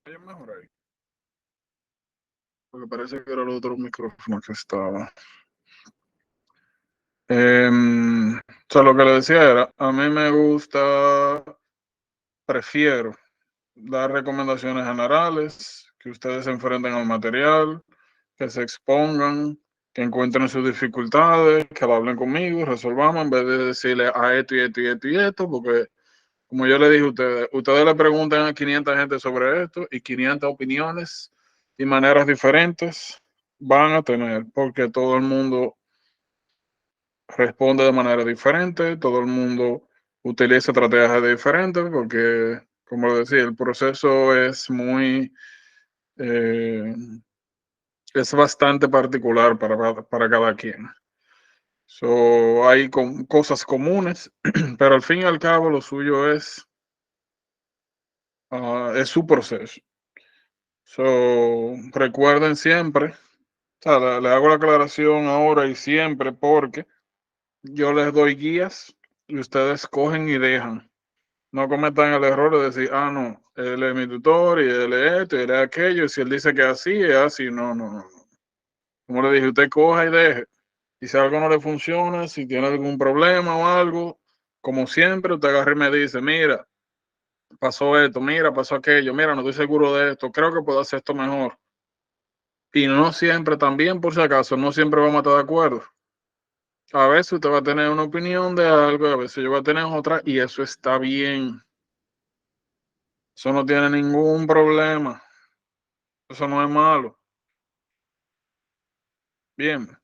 Oye, mejor ahí. Porque parece que era el otro micrófono que estaba. O sea, lo que le decía era, a mí me gusta, prefiero dar recomendaciones generales, que ustedes se enfrenten al material, que se expongan, que encuentren sus dificultades, que lo hablen conmigo, resolvamos, en vez de decirle a esto y esto y esto y esto, porque como yo le dije a ustedes le preguntan a 500 gente sobre esto y 500 opiniones y maneras diferentes van a tener, porque todo el mundo responde de manera diferente, todo el mundo utiliza estrategias diferentes, porque, como decía, el proceso eh, es bastante particular para cada quien. So, hay cosas comunes, pero al fin y al cabo lo suyo es su proceso. So, recuerden siempre, o sea, le hago la aclaración ahora y siempre porque yo les doy guías y ustedes cogen y dejan. No cometan el error de decir, no, él es mi tutor y él es esto y él es aquello. Y si él dice que así, es así. No, no, no. Como le dije, usted coja y deje. Y si algo no le funciona, si tiene algún problema o algo, como siempre, usted agarra y me dice, mira, pasó esto, mira, pasó aquello, mira, no estoy seguro de esto, creo que puedo hacer esto mejor. Y no siempre, también por si acaso, no siempre vamos a estar de acuerdo. A veces usted va a tener una opinión de algo, a veces yo voy a tener otra, y eso está bien. Eso no tiene ningún problema. Eso no es malo. Bien.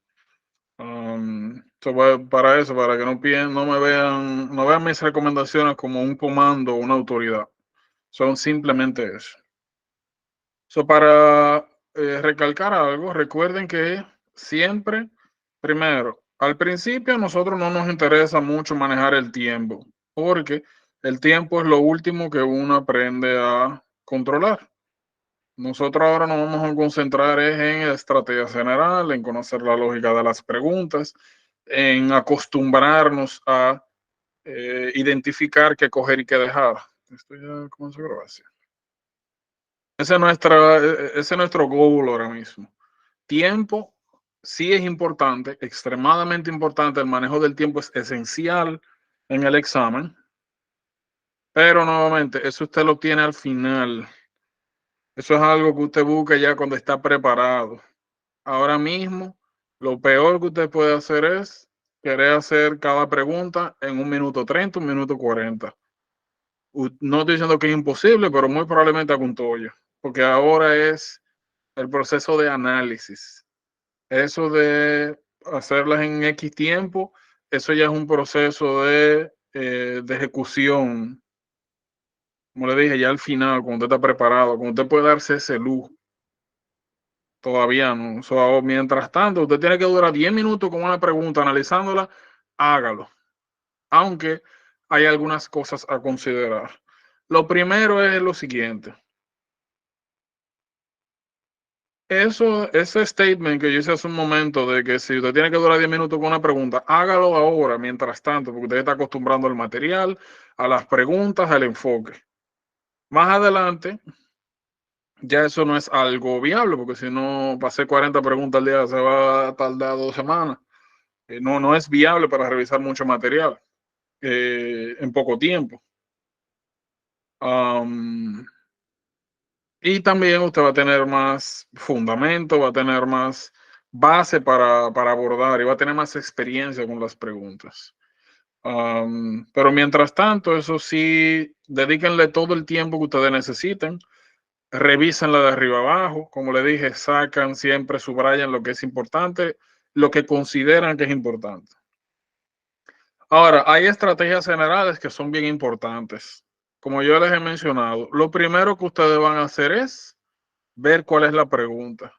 Para eso, para que no vean mis recomendaciones como un comando o una autoridad. Son simplemente eso. Para recalcar algo, recuerden que siempre, primero, al principio a nosotros no nos interesa mucho manejar el tiempo, porque el tiempo es lo último que uno aprende a controlar. Nosotros ahora nos vamos a concentrar en estrategia general, en conocer la lógica de las preguntas, en acostumbrarnos a identificar qué coger y qué dejar. Esto ya comenzó a grabación. Ese es nuestro goal ahora mismo. Tiempo sí es importante, extremadamente importante. El manejo del tiempo es esencial en el examen, pero nuevamente, eso usted lo tiene al final. Eso es algo que usted busca ya cuando está preparado. Ahora mismo, lo peor que usted puede hacer es querer hacer cada pregunta en 1 minuto 30, 1 minuto 40. No estoy diciendo que es imposible, pero muy probablemente haga un tollo, porque ahora es el proceso de análisis. Eso de hacerlas en X tiempo, eso ya es un proceso de ejecución. Como le dije, ya al final, cuando usted está preparado, cuando usted puede darse ese lujo. Todavía no. Mientras tanto, usted tiene que durar 10 minutos con una pregunta analizándola, hágalo. Aunque hay algunas cosas a considerar. Lo primero es lo siguiente. Ese statement que yo hice hace un momento de que si usted tiene que durar 10 minutos con una pregunta, hágalo ahora, mientras tanto, porque usted está acostumbrando al material, a las preguntas, al enfoque. Más adelante, ya eso no es algo viable, porque si no, pasé 40 preguntas al día, se va a tardar 2 semanas. No es viable para revisar mucho material en poco tiempo. Y también usted va a tener más fundamento, va a tener más base para abordar y va a tener más experiencia con las preguntas. Pero mientras tanto, eso sí, dedíquenle todo el tiempo que ustedes necesiten. Revísenla de arriba abajo. Como le dije, sacan siempre, subrayan lo que es importante, lo que consideran que es importante. Ahora, hay estrategias generales que son bien importantes. Como yo les he mencionado, lo primero que ustedes van a hacer es ver cuál es la pregunta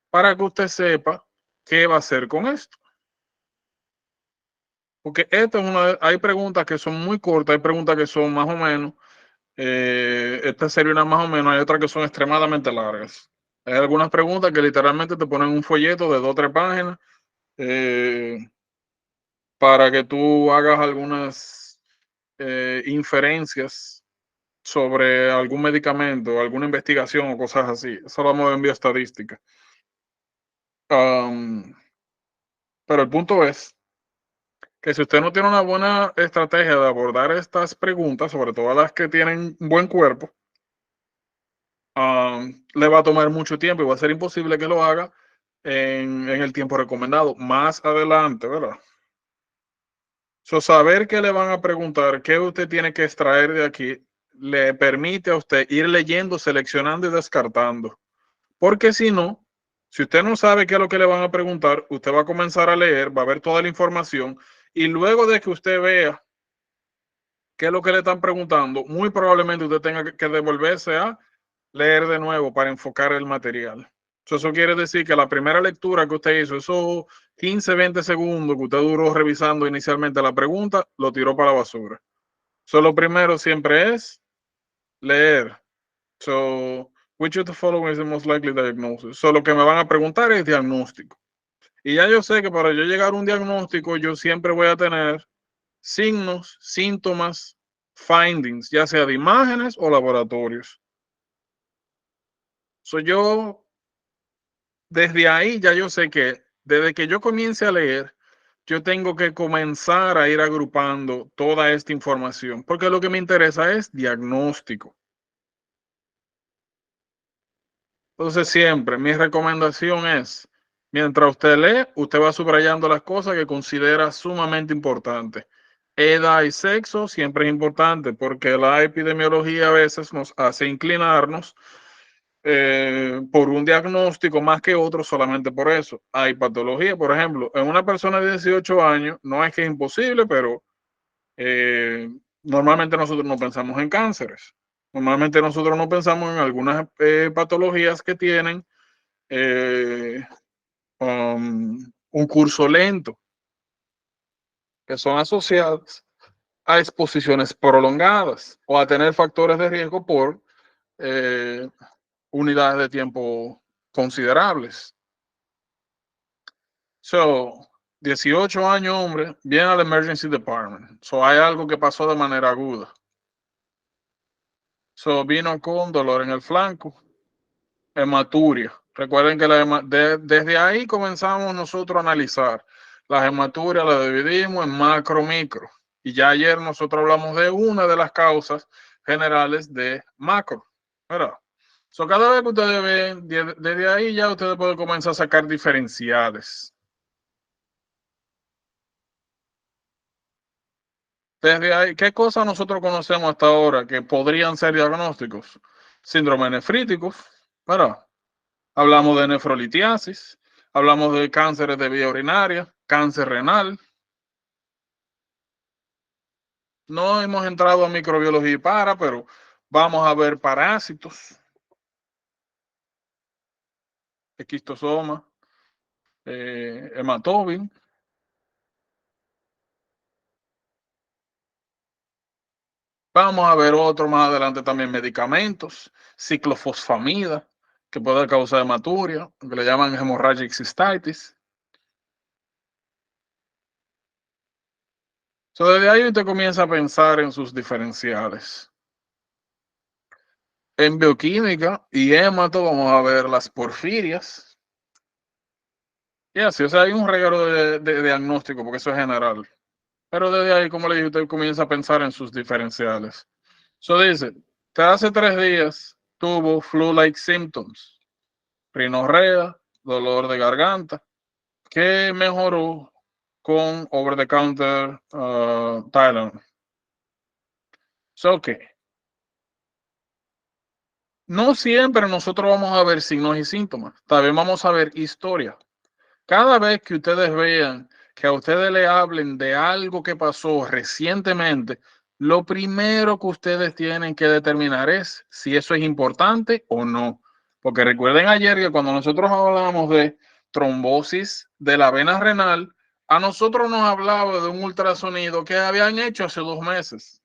para que usted sepa qué va a hacer con esto. Porque hay preguntas que son muy cortas, hay preguntas que son más o menos, esta sería una más o menos, hay otras que son extremadamente largas. Hay algunas preguntas que literalmente te ponen un folleto de 2 o 3 páginas para que tú hagas algunas inferencias sobre algún medicamento, alguna investigación o cosas así. Eso lo vamos en bioestadística. Pero el punto es que si usted no tiene una buena estrategia de abordar estas preguntas, sobre todo las que tienen un buen cuerpo, le va a tomar mucho tiempo y va a ser imposible que lo haga en el tiempo recomendado más adelante, ¿verdad? Saber qué le van a preguntar, qué usted tiene que extraer de aquí, le permite a usted ir leyendo, seleccionando y descartando. Porque si no, si usted no sabe qué es lo que le van a preguntar, usted va a comenzar a leer, va a ver toda la información y luego de que usted vea qué es lo que le están preguntando, muy probablemente usted tenga que devolverse a leer de nuevo para enfocar el material. Eso quiere decir que la primera lectura que usted hizo, esos 15, 20 segundos que usted duró revisando inicialmente la pregunta, lo tiró para la basura. Lo primero siempre es leer. Which of the following is the most likely diagnosis? Lo que me van a preguntar es diagnóstico. Y ya yo sé que para yo llegar a un diagnóstico, yo siempre voy a tener signos, síntomas, findings, ya sea de imágenes o laboratorios. Yo desde ahí ya yo sé que desde que yo comience a leer, yo tengo que comenzar a ir agrupando toda esta información, porque lo que me interesa es diagnóstico. Entonces siempre mi recomendación es, mientras usted lee, usted va subrayando las cosas que considera sumamente importantes. Edad y sexo siempre es importante porque la epidemiología a veces nos hace inclinarnos por un diagnóstico más que otro solamente por eso. Hay patología, por ejemplo, en una persona de 18 años, no es que es imposible, pero normalmente nosotros no pensamos en cánceres. Normalmente nosotros no pensamos en algunas patologías que tienen un curso lento, que son asociadas a exposiciones prolongadas o a tener factores de riesgo por eh, unidades de tiempo considerables. 18 años, hombre, viene al emergency department. Hay algo que pasó de manera aguda. Vino con dolor en el flanco, hematuria. Recuerden que desde ahí comenzamos nosotros a analizar. Las hematurias las dividimos en macro, micro. Y ya ayer nosotros hablamos de una de las causas generales de macro, ¿verdad? Cada vez que ustedes ven, desde ahí ya ustedes pueden comenzar a sacar diferenciales. Desde ahí, ¿qué cosas nosotros conocemos hasta ahora que podrían ser diagnósticos? Síndrome nefrítico, ¿verdad? Hablamos de nefrolitiasis, hablamos de cánceres de vía urinaria, cáncer renal. No hemos entrado a microbiología y pero vamos a ver parásitos, esquistosoma, hematobin. Vamos a ver otro más adelante también, medicamentos, ciclofosfamida, que puede causar hematuria, que le llaman hemorrhagic cystitis. Desde ahí usted comienza a pensar en sus diferenciales. En bioquímica y hemato vamos a ver las porfirias. Y así, hay un regalo de diagnóstico, porque eso es general. Pero desde ahí, como le dije, usted comienza a pensar en sus diferenciales. Dice, que hace 3 días tuvo flu-like symptoms, rinorrea, dolor de garganta, que mejoró con over-the-counter Tylenol. ¿Qué? No siempre nosotros vamos a ver signos y síntomas, también vamos a ver historia. Cada vez que ustedes vean que a ustedes le hablen de algo que pasó recientemente, lo primero que ustedes tienen que determinar es si eso es importante o no. Porque recuerden ayer que cuando nosotros hablábamos de trombosis de la vena renal, a nosotros nos hablaba de un ultrasonido que habían hecho hace 2 meses.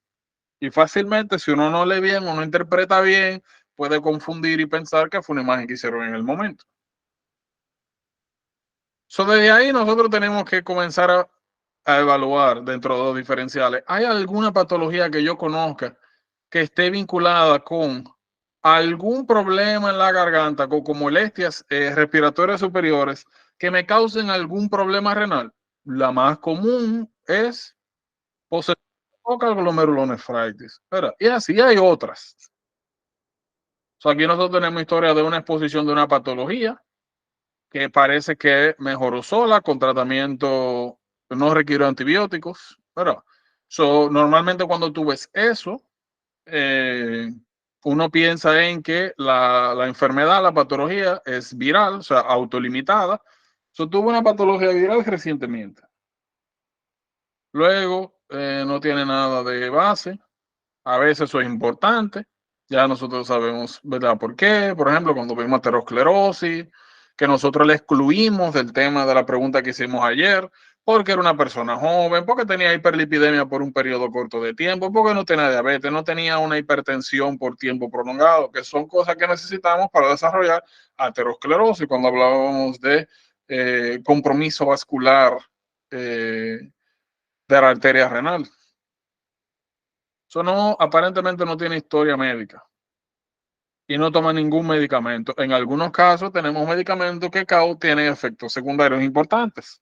Y fácilmente, si uno no lee bien o no interpreta bien, puede confundir y pensar que fue una imagen que hicieron en el momento. Desde ahí nosotros tenemos que comenzar a evaluar dentro de los diferenciales. ¿Hay alguna patología que yo conozca que esté vinculada con algún problema en la garganta, con molestias respiratorias superiores que me causen algún problema renal, la más común es posesión focal glomerulonefritis. Y así hay otras. O sea, aquí nosotros tenemos historia de una exposición de una patología que parece que mejoró sola con tratamiento, no requiere antibióticos. Normalmente cuando tú ves eso, uno piensa en que la enfermedad, la patología es viral, o sea, autolimitada. Tuvo una patología viral recientemente. Luego, no tiene nada de base. A veces eso es importante. Ya nosotros sabemos, ¿verdad? ¿Por qué? Por ejemplo, cuando vimos aterosclerosis, que nosotros le excluimos del tema de la pregunta que hicimos ayer, porque era una persona joven, porque tenía hiperlipidemia por un periodo corto de tiempo, porque no tenía diabetes, no tenía una hipertensión por tiempo prolongado, que son cosas que necesitamos para desarrollar aterosclerosis. Cuando hablábamos de compromiso vascular de la arteria renal. Eso no, aparentemente no tiene historia médica y no toma ningún medicamento. En algunos casos tenemos medicamentos que tienen efectos secundarios importantes.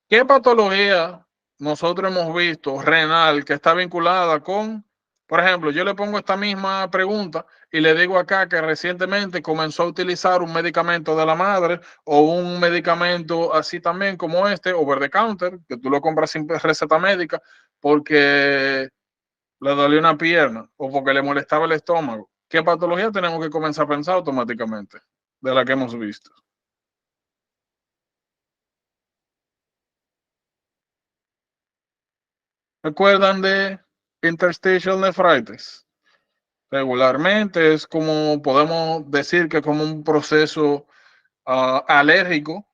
¿Qué patología nosotros hemos visto renal que está vinculada con, por ejemplo, yo le pongo esta misma pregunta y le digo acá que recientemente comenzó a utilizar un medicamento de la madre o un medicamento así también como este, over the counter, que tú lo compras sin receta médica porque le dolió una pierna o porque le molestaba el estómago? ¿Qué patología tenemos que comenzar a pensar automáticamente de la que hemos visto? ¿Recuerdan de interstitial nephritis? Regularmente es como podemos decir que es como un proceso alérgico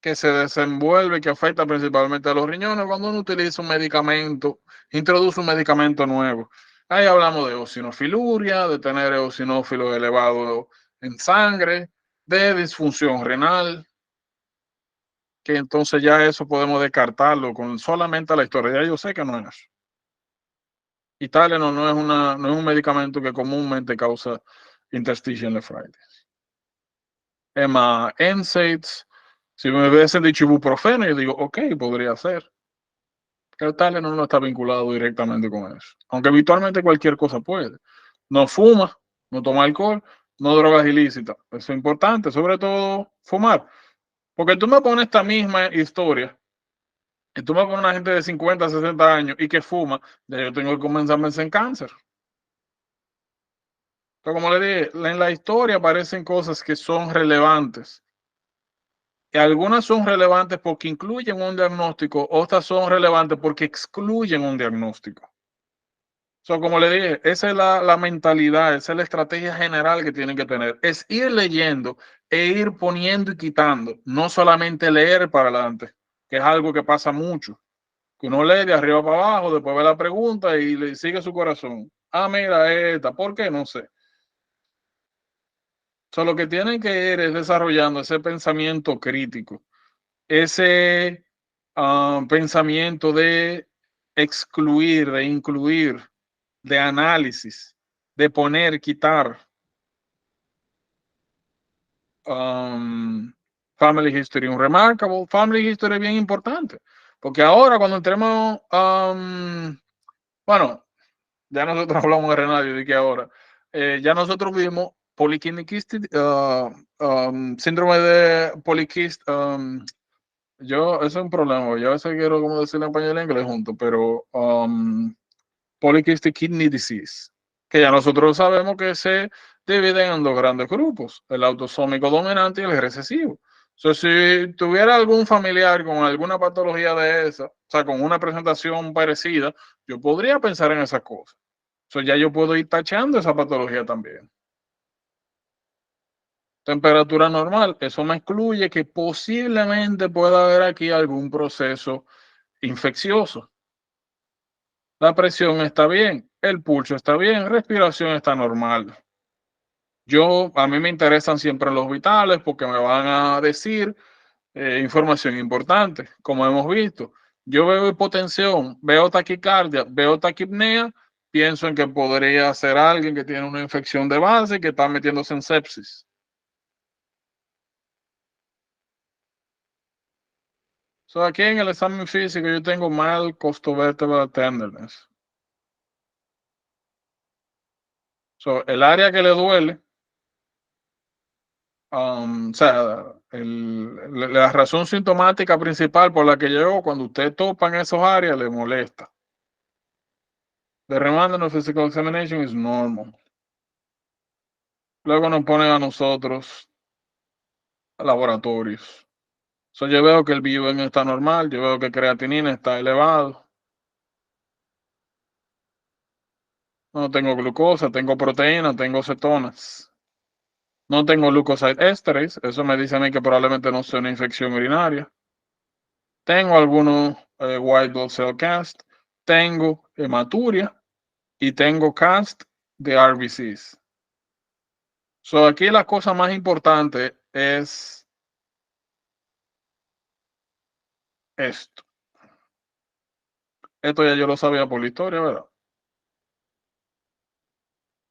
que se desenvuelve, que afecta principalmente a los riñones cuando uno utiliza un medicamento, introduce un medicamento nuevo. Ahí hablamos de eosinofiluria, de tener eosinófilos elevados en sangre, de disfunción renal, que entonces ya eso podemos descartarlo con solamente la historia. Ya yo sé que no es eso. Y Tylenol no es un medicamento que comúnmente causa interstitial nephritis. Es más, NSAIDs, si me hubiesen dicho ibuprofeno, yo digo, ok, podría ser. El Tylenol no está vinculado directamente con eso. Aunque habitualmente cualquier cosa puede. No fuma, no toma alcohol, no drogas ilícitas. Eso es importante, sobre todo fumar. Porque tú me pones esta misma historia y tú me pones una gente de 50, 60 años y que fuma, ya yo tengo que comenzar a pensar en cáncer. Pero como le dije, en la historia aparecen cosas que son relevantes. Y algunas son relevantes porque incluyen un diagnóstico, otras son relevantes porque excluyen un diagnóstico. Como le dije, esa es la mentalidad, esa es la estrategia general que tienen que tener. Es ir leyendo e ir poniendo y quitando, no solamente leer para adelante, que es algo que pasa mucho. Que uno lee de arriba para abajo, después ve la pregunta y le sigue su corazón. Ah, mira esta, ¿por qué? No sé. Lo que tienen que ir es desarrollando ese pensamiento crítico, ese pensamiento de excluir, de incluir, de análisis, de poner, quitar. Family history, un remarkable family history bien importante, porque ahora cuando entremos, bueno, ya nosotros hablamos de renal y que ahora, ya nosotros vimos poliquiniquistic, síndrome de poliquist, eso es un problema, yo a veces quiero como decirlo en español y en inglés juntos, pero polycystic kidney disease, que ya nosotros sabemos que se dividen en dos grandes grupos, el autosómico dominante y el recesivo. Si tuviera algún familiar con alguna patología de esa, o sea, con una presentación parecida, yo podría pensar en esas cosas. Ya yo puedo ir tachando esa patología también. Temperatura normal, eso me excluye que posiblemente pueda haber aquí algún proceso infeccioso. La presión está bien, el pulso está bien, respiración está normal. A mí me interesan siempre los vitales porque me van a decir información importante, como hemos visto. Yo veo hipotensión, veo taquicardia, veo taquipnea, pienso en que podría ser alguien que tiene una infección de base y que está metiéndose en sepsis. So, aquí en el examen físico yo tengo mal costovertebral tenderness. So, el área que le duele, o sea, la razón sintomática principal por la que llegó, cuando usted topa en esos áreas, le molesta. The random physical examination is normal. Luego nos ponen a nosotros a laboratorios. So, yo veo que el BUN está normal, yo veo que creatinina está elevado. No tengo glucosa, tengo proteína, tengo cetonas. No tengo leukocyte esterase, eso me dice a mí que probablemente no sea una infección urinaria. Tengo algunos white blood cell cast, tengo hematuria y tengo cast de RBCs. So, aquí la cosa más importante es esto. Esto ya yo lo sabía por la historia, ¿verdad?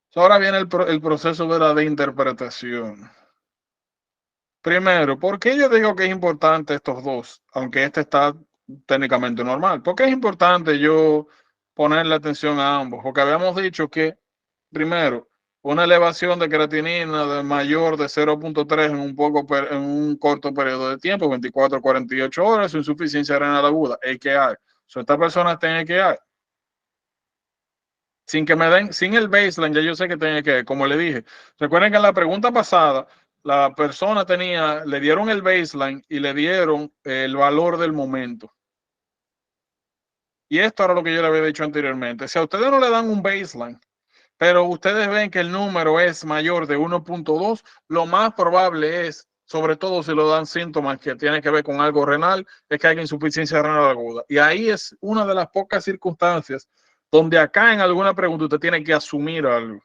So, ahora viene el proceso, ¿verdad?, de interpretación. Primero, ¿por qué yo digo que es importante estos dos? Aunque este está técnicamente normal. ¿Por qué es importante yo ponerle atención a ambos? Porque habíamos dicho que, primero, una elevación de creatinina de mayor de 0.3 en un corto periodo de tiempo, 24 a 48 horas, insuficiencia renal aguda, AKI. So, esta persona tiene AKI. Sin que me den, sin el baseline, ya yo sé que tiene que, como le dije. Recuerden que en la pregunta pasada, la persona le dieron el baseline y le dieron el valor del momento. Y esto era lo que yo le había dicho anteriormente. Si a ustedes no le dan un baseline, pero ustedes ven que el número es mayor de 1.2, lo más probable es, sobre todo si lo dan síntomas que tienen que ver con algo renal, es que haya insuficiencia renal aguda. Y ahí es una de las pocas circunstancias donde acá en alguna pregunta usted tiene que asumir algo.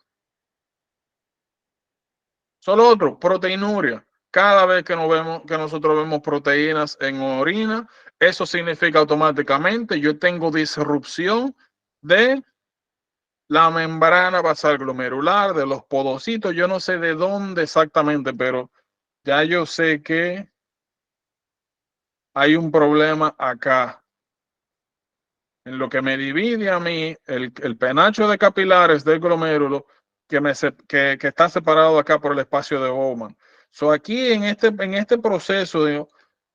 Solo otro, proteinuria. Cada vez que nosotros vemos proteínas en orina, eso significa automáticamente yo tengo disrupción de la membrana basal glomerular, de los podocitos. Yo no sé de dónde exactamente, pero ya yo sé que hay un problema acá. En lo que me divide a mí el penacho de capilares del glomérulo que está separado acá por el espacio de Bowman. So, aquí en este proceso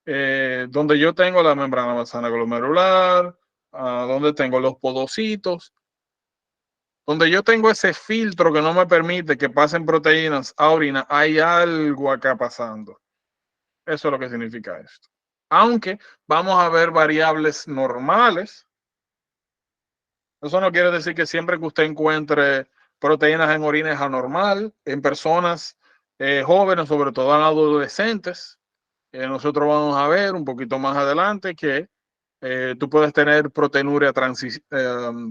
donde yo tengo la membrana basal glomerular, donde tengo los podocitos, donde yo tengo ese filtro que no me permite que pasen proteínas a orina, hay algo acá pasando. Eso es lo que significa esto. Aunque vamos a ver variables normales. Eso no quiere decir que siempre que usted encuentre proteínas en orina es anormal. En personas jóvenes, sobre todo en adolescentes, nosotros vamos a ver un poquito más adelante que tú puedes tener proteinuria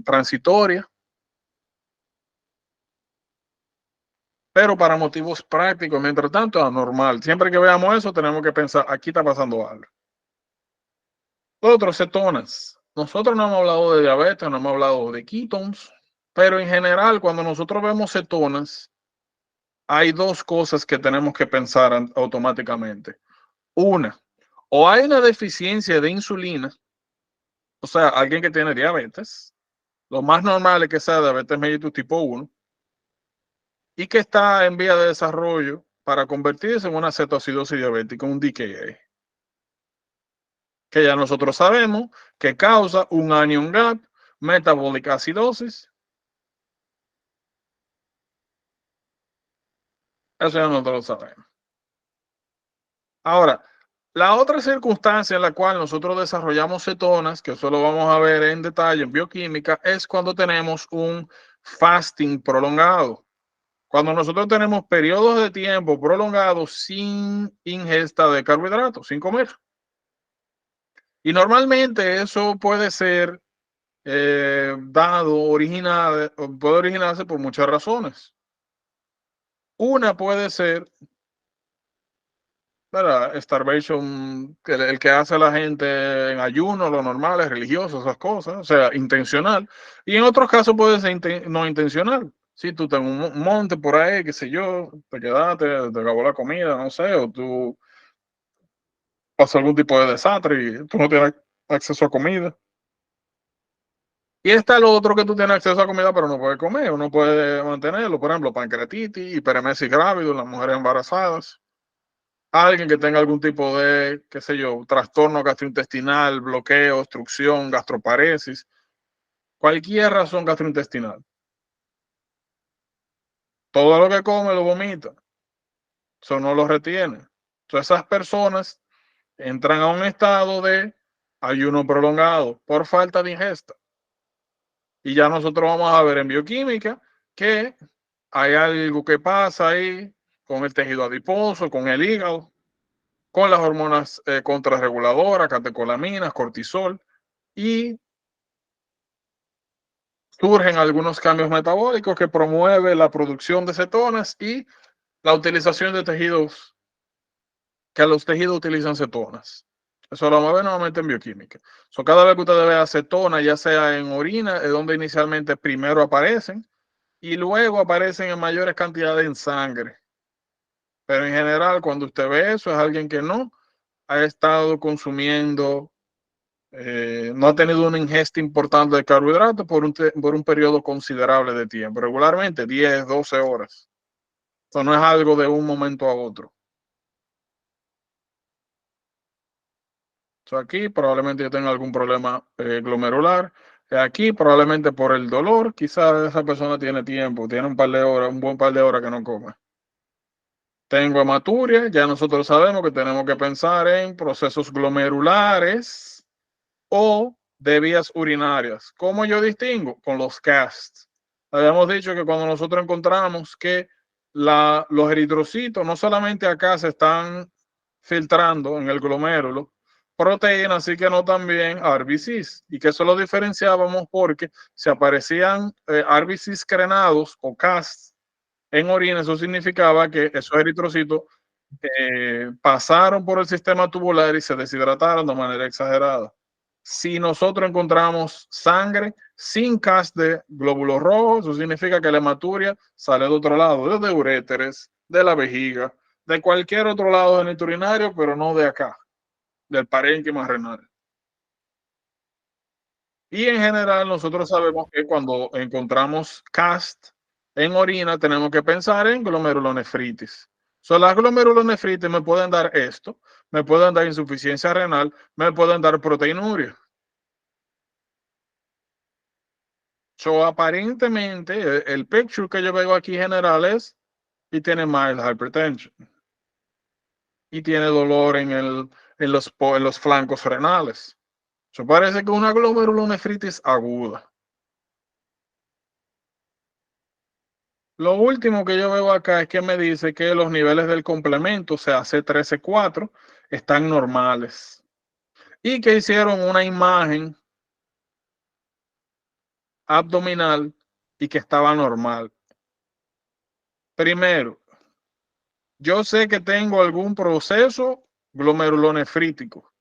transitoria, pero para motivos prácticos, mientras tanto, es anormal. Siempre que veamos eso, tenemos que pensar, aquí está pasando algo. Otros, cetonas. Nosotros no hemos hablado de diabetes, no hemos hablado de ketones, pero en general, cuando nosotros vemos cetonas, hay dos cosas que tenemos que pensar automáticamente. Una, o hay una deficiencia de insulina, o sea, alguien que tiene diabetes, lo más normal es que sea diabetes mellitus tipo 1, y que está en vía de desarrollo para convertirse en una cetoacidosis diabética, un DKA, que ya nosotros sabemos que causa un anion gap, metabolic acidosis. Eso ya nosotros lo sabemos. Ahora, la otra circunstancia en la cual nosotros desarrollamos cetonas, que eso lo vamos a ver en detalle en bioquímica, es cuando tenemos un fasting prolongado. Cuando nosotros tenemos periodos de tiempo prolongados sin ingesta de carbohidratos, sin comer. Y normalmente eso puede ser puede originarse por muchas razones. Una puede ser ¿verdad? Starvation, el que hace la gente en ayuno, lo normal, es religioso, esas cosas, o sea, intencional. Y en otros casos puede ser no intencional. Si tú tenés un monte por ahí, qué sé yo, te quedaste, te acabó la comida, no sé, o tú pasó algún tipo de desastre y tú no tienes acceso a comida. Y está lo otro que tú tienes acceso a comida, pero no puedes comer, o no puedes mantenerlo. Por ejemplo, pancreatitis, hiperemesis grávido, las mujeres embarazadas. Alguien que tenga algún tipo de, qué sé yo, trastorno gastrointestinal, bloqueo, obstrucción, gastroparesis, cualquier razón gastrointestinal. Todo lo que come lo vomita, eso no lo retiene. Entonces esas personas entran a un estado de ayuno prolongado por falta de ingesta. Y ya nosotros vamos a ver en bioquímica que hay algo que pasa ahí con el tejido adiposo, con el hígado, con las hormonas contrarreguladoras, catecolaminas, cortisol, y surgen algunos cambios metabólicos que promueven la producción de cetonas y la utilización de tejidos, que los tejidos utilizan cetonas. Eso lo vamos a ver nuevamente en bioquímica. Cada vez que usted ve acetona, ya sea en orina, es donde inicialmente primero aparecen, y luego aparecen en mayores cantidades en sangre. Pero en general, cuando usted ve eso, es alguien que no ha estado consumiendo, no ha tenido una ingesta importante de carbohidratos por un periodo considerable de tiempo, regularmente 10, 12 horas. Eso no es algo de un momento a otro. Aquí probablemente yo tenga algún problema glomerular. Aquí probablemente por el dolor, quizás esa persona tiene tiempo, tiene un par de horas, un buen par de horas que no come. Tengo hematuria, ya nosotros sabemos que tenemos que pensar en procesos glomerulares o de vías urinarias. ¿Cómo yo distingo? Con los CAST. Habíamos dicho que cuando nosotros encontramos que los eritrocitos no solamente acá se están filtrando en el glomérulo proteínas, así que no también RBCs, y que eso lo diferenciábamos porque si aparecían RBCs crenados o CAST en orina, eso significaba que esos eritrocitos pasaron por el sistema tubular y se deshidrataron de manera exagerada. Si nosotros encontramos sangre sin CAS de glóbulos rojos, eso significa que la hematuria sale de otro lado, desde uréteres, de la vejiga, de cualquier otro lado del urinario, pero no de acá, del parénquima renal. Y en general nosotros sabemos que cuando encontramos CAST en orina tenemos que pensar en glomerulonefritis. Las glomerulonefritis me pueden dar esto, me pueden dar insuficiencia renal, me pueden dar proteinuria. Aparentemente el picture que yo veo aquí general es y tiene mild hypertension y tiene dolor en los flancos renales. Parece que una glomerulonefritis aguda. Lo último que yo veo acá es que me dice que los niveles del complemento, o sea, C13-4, están normales y que hicieron una imagen abdominal y que estaba normal. Primero, yo sé que tengo algún proceso glomerulonefrítico.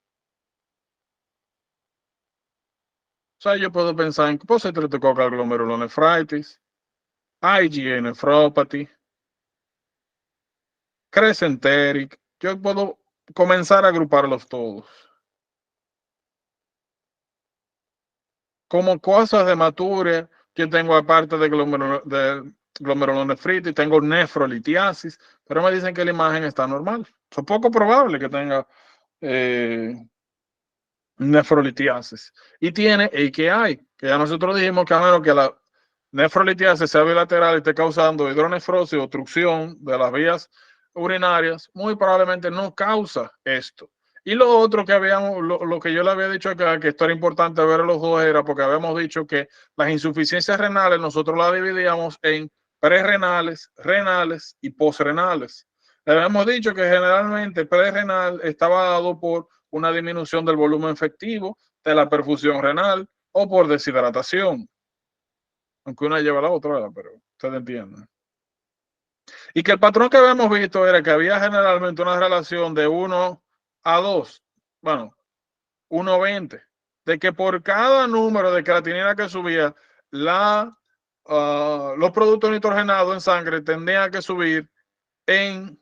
Yo puedo pensar en post-streptococcal glomerulonefritis, IgA nephropathy, Crescenteric. Yo puedo comenzar a agruparlos todos. Como cosas de hematuria, yo tengo aparte de glomerulonefritis, tengo nefrolitiasis, pero me dicen que la imagen está normal. Es poco probable que tenga eh, nefrolitiasis. Y tiene AKI, que ya nosotros dijimos que a menos que la nefrolitiasis sea bilateral y esté causando hidronefrosis, obstrucción de las vías urinarias, muy probablemente no causa esto. Y lo otro que habíamos, lo que yo le había dicho acá, que esto era importante ver los dos, era porque habíamos dicho que las insuficiencias renales nosotros las dividíamos en prerrenales, renales y posrenales. Le habíamos dicho que generalmente prerrenal estaba dado por una disminución del volumen efectivo de la perfusión renal o por deshidratación, aunque una lleva a la otra, ¿verdad? Pero ustedes entienden. Y que el patrón que habíamos visto era que había generalmente una relación de 1 a 2, bueno, 1:20, de que por cada número de creatinina que subía, los productos nitrogenados en sangre tendrían que subir en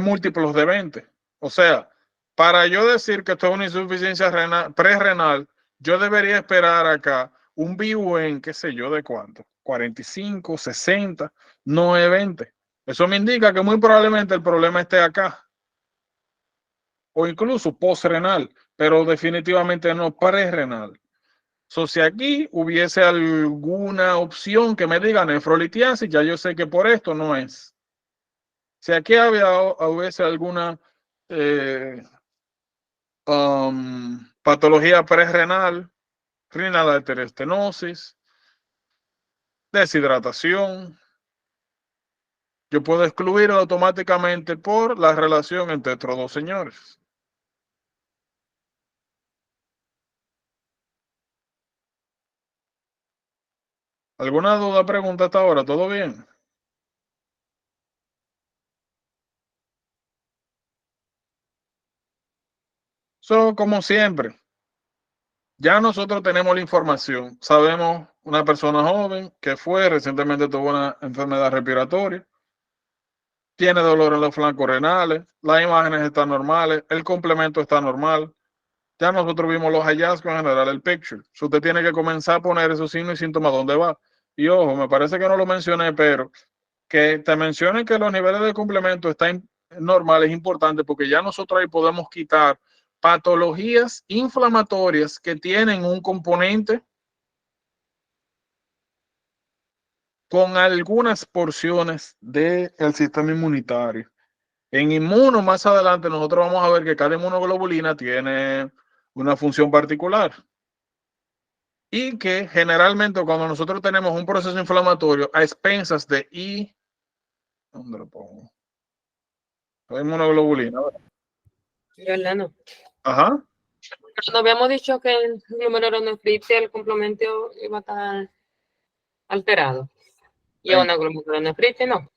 múltiplos de 20. O sea, para yo decir que esto es una insuficiencia prerrenal, yo debería esperar acá un BUN, qué sé yo, de cuánto, 45, 60, no es 20. Eso me indica que muy probablemente el problema esté acá, o incluso postrenal, pero definitivamente no prerrenal. Si aquí hubiese alguna opción que me diga nefrolitiasis, ya yo sé que por esto no es. Si aquí hubiese alguna patología prerrenal, renal arteriostenosis, deshidratación, yo puedo excluir automáticamente por la relación entre estos dos señores. ¿Alguna duda, pregunta hasta ahora? ¿Todo bien? Como siempre, ya nosotros tenemos la información. Sabemos una persona joven que recientemente tuvo una enfermedad respiratoria, tiene dolor en los flancos renales, las imágenes están normales, el complemento está normal. Ya nosotros vimos los hallazgos en general, el picture. Usted tiene que comenzar a poner esos signos y síntomas dónde va. Y ojo, me parece que no lo mencioné, pero que te mencionen que los niveles de complemento están normales es importante, porque ya nosotros ahí podemos quitar patologías inflamatorias que tienen un componente con algunas porciones del sistema inmunitario. En inmuno, más adelante, nosotros vamos a ver que cada inmunoglobulina tiene una función particular. Y que generalmente cuando nosotros tenemos un proceso inflamatorio a expensas de ¿dónde lo pongo? La inmunoglobulina. No. Ajá. Pero habíamos dicho que el glomerulonefritis, el complemento iba a estar alterado. Y ¿En, una glomerulonefritis no.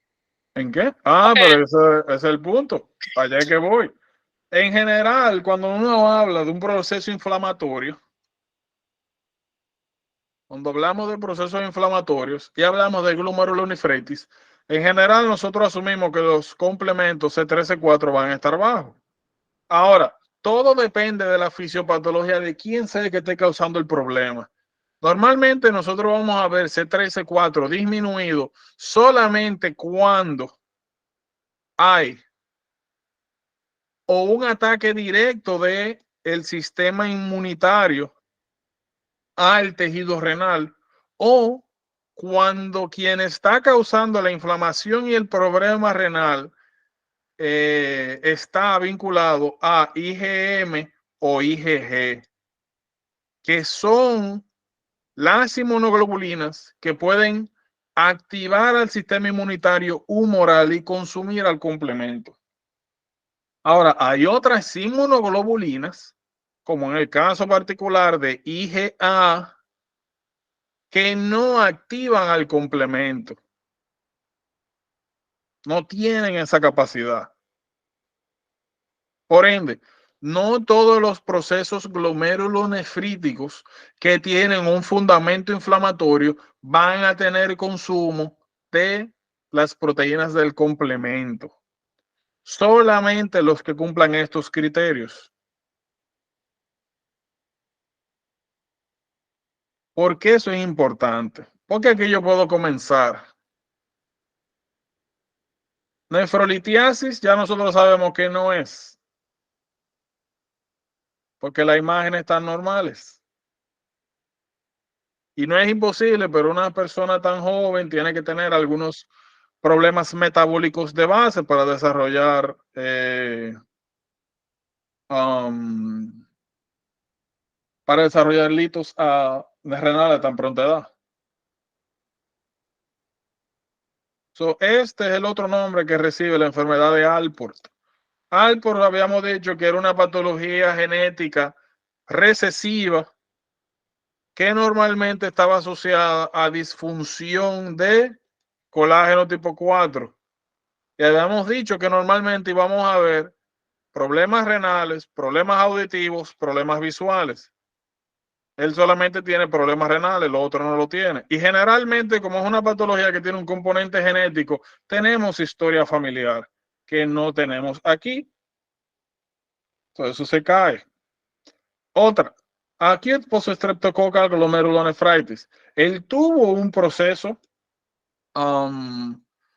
¿En qué? Pero ese es el punto. Allá es que voy. En general, cuando uno habla de un proceso inflamatorio, cuando hablamos de procesos inflamatorios y hablamos de glomerulonefritis, en general nosotros asumimos que los complementos C3, C4 van a estar bajos. Ahora, todo depende de la fisiopatología de quién sea el que esté causando el problema. Normalmente nosotros vamos a ver C3, C4 disminuido solamente cuando hay o un ataque directo del sistema inmunitario al tejido renal, o cuando quien está causando la inflamación y el problema renal está vinculado a IgM o IgG, que son las inmunoglobulinas que pueden activar al sistema inmunitario humoral y consumir al complemento. Ahora, hay otras inmunoglobulinas, como en el caso particular de IgA, que no activan al complemento. No tienen esa capacidad. Por ende, no todos los procesos glomerulonefríticos que tienen un fundamento inflamatorio van a tener consumo de las proteínas del complemento. Solamente los que cumplan estos criterios. ¿Por qué eso es importante? Porque aquí yo puedo comenzar. Nefrolitiasis ya nosotros sabemos que no es, porque las imágenes están normales. Y no es imposible, pero una persona tan joven tiene que tener algunos problemas metabólicos de base para desarrollar litos renales a tan pronta edad. Este es el otro nombre que recibe la enfermedad de Alport. Alport habíamos dicho que era una patología genética recesiva que normalmente estaba asociada a disfunción de colágeno tipo 4. Y habíamos dicho que normalmente íbamos a ver problemas renales, problemas auditivos, problemas visuales. Él solamente tiene problemas renales, lo otro no lo tiene. Y generalmente, como es una patología que tiene un componente genético, tenemos historia familiar que no tenemos aquí. Entonces eso se cae. Otra, aquí el post-streptococcal glomerulonefritis. Él tuvo un proceso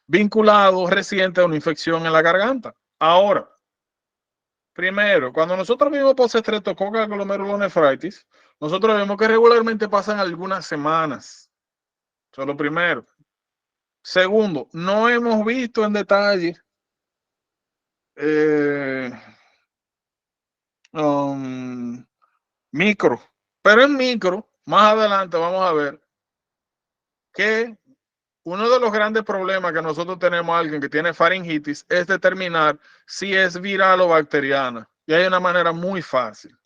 vinculado reciente a una infección en la garganta. Ahora, primero, cuando nosotros vimos post-streptococcal glomerulonefritis, nosotros vemos que regularmente pasan algunas semanas. Eso es lo primero. Segundo, no hemos visto en detalle micro, pero en micro, más adelante vamos a ver que uno de los grandes problemas que nosotros tenemos a alguien que tiene faringitis es determinar si es viral o bacteriana. Y hay una manera muy fácil.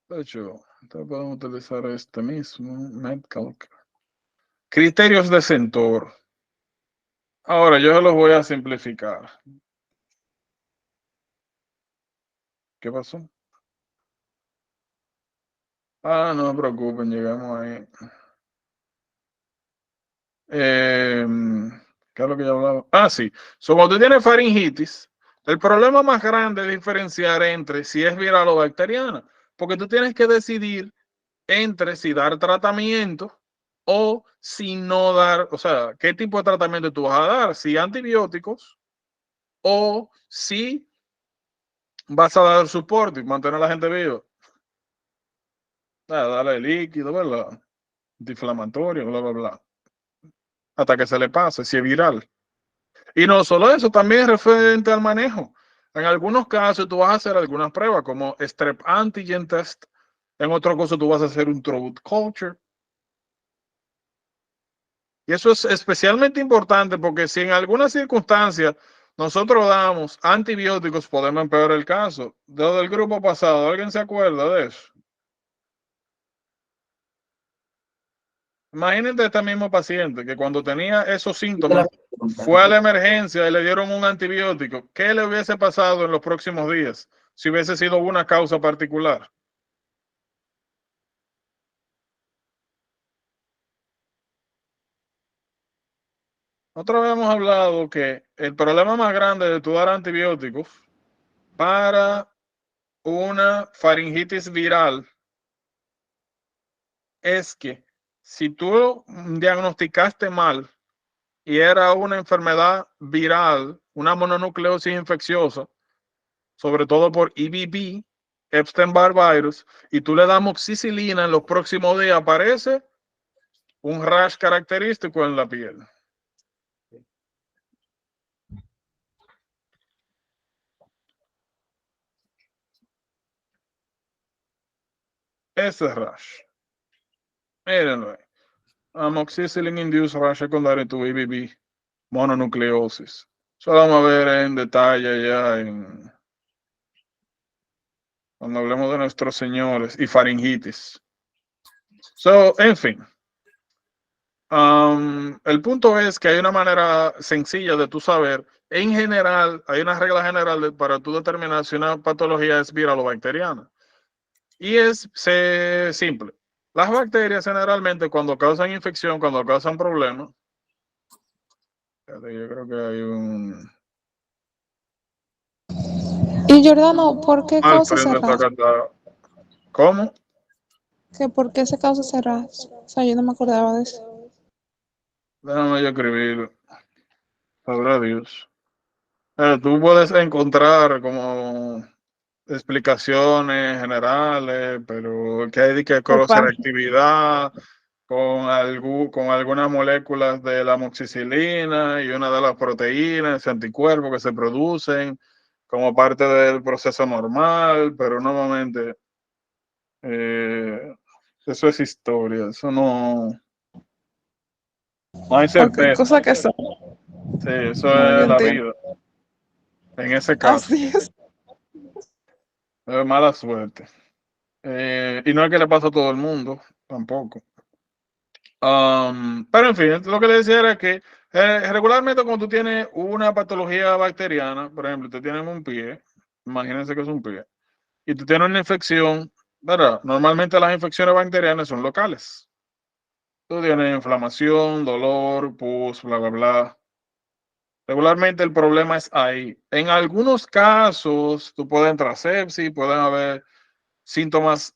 De hecho, podemos utilizar este mismo, MedCalc. Criterios de Centor. Ahora yo los voy a simplificar. ¿Qué pasó? No se preocupen, llegamos ahí. ¿Qué es lo que yo hablaba? Sí. Cuando tú tienes faringitis, el problema más grande es diferenciar entre si es viral o bacteriana, porque tú tienes que decidir entre si dar tratamiento o si no dar, o sea, qué tipo de tratamiento tú vas a dar, si antibióticos o si vas a dar soporte y mantener a la gente viva. Darle líquido, ¿verdad? Antiinflamatorio, bla, bla, bla. Hasta que se le pase, si es viral. Y no solo eso, también referente al manejo. En algunos casos tú vas a hacer algunas pruebas como strep antigen test. En otro caso tú vas a hacer un throat culture. Y eso es especialmente importante porque si en algunas circunstancias nosotros damos antibióticos, podemos empeorar el caso. Desde el grupo pasado, ¿alguien se acuerda de eso? Imagínate este mismo paciente que cuando tenía esos síntomas fue a la emergencia y le dieron un antibiótico. ¿Qué le hubiese pasado en los próximos días si hubiese sido una causa particular? Nosotros habíamos hablado que el problema más grande de tu dar antibióticos para una faringitis viral es que si tú diagnosticaste mal y era una enfermedad viral, una mononucleosis infecciosa, sobre todo por EBV, Epstein-Barr virus, y tú le das amoxicilina en los próximos días, aparece un rash característico en la piel. Ese rash. Mírenlo. Amoxicillin induced rash secondary to EBV, mononucleosis. Eso lo vamos a ver en detalle ya cuando hablemos de nuestros señores y faringitis. En fin. El punto es que hay una manera sencilla de tú saber. En general, hay una regla general para tú determinar si una patología es viral o bacteriana. Y es simple. Las bacterias generalmente cuando causan infección, cuando causan problemas, yo creo que hay un... Y Jordano, ¿por qué causa ese rash? ¿Cómo? ¿Que por qué se causa ese rash? O sea, yo no me acordaba de eso. Déjame yo escribir. Sabrá Dios. Tú puedes encontrar como explicaciones generales, pero que hay que cross-reactividad con algunas moléculas de la amoxicilina y una de las proteínas, anticuerpos que se producen como parte del proceso normal, pero nuevamente eso es historia, eso no hay certeza. Okay, cosa que son. Sí, eso No, yo es la entiendo. vida. en ese caso. Así es. Mala suerte. Y no es que le pasa a todo el mundo, tampoco. Pero en fin, lo que le decía era que regularmente cuando tú tienes una patología bacteriana, por ejemplo, tú tienes un pie, imagínense que es un pie, y tú tienes una infección, ¿verdad? Normalmente las infecciones bacterianas son locales. Tú tienes inflamación, dolor, pus, bla, bla, bla. Regularmente el problema es ahí. En algunos casos, tú puedes entrar sepsis, pueden haber síntomas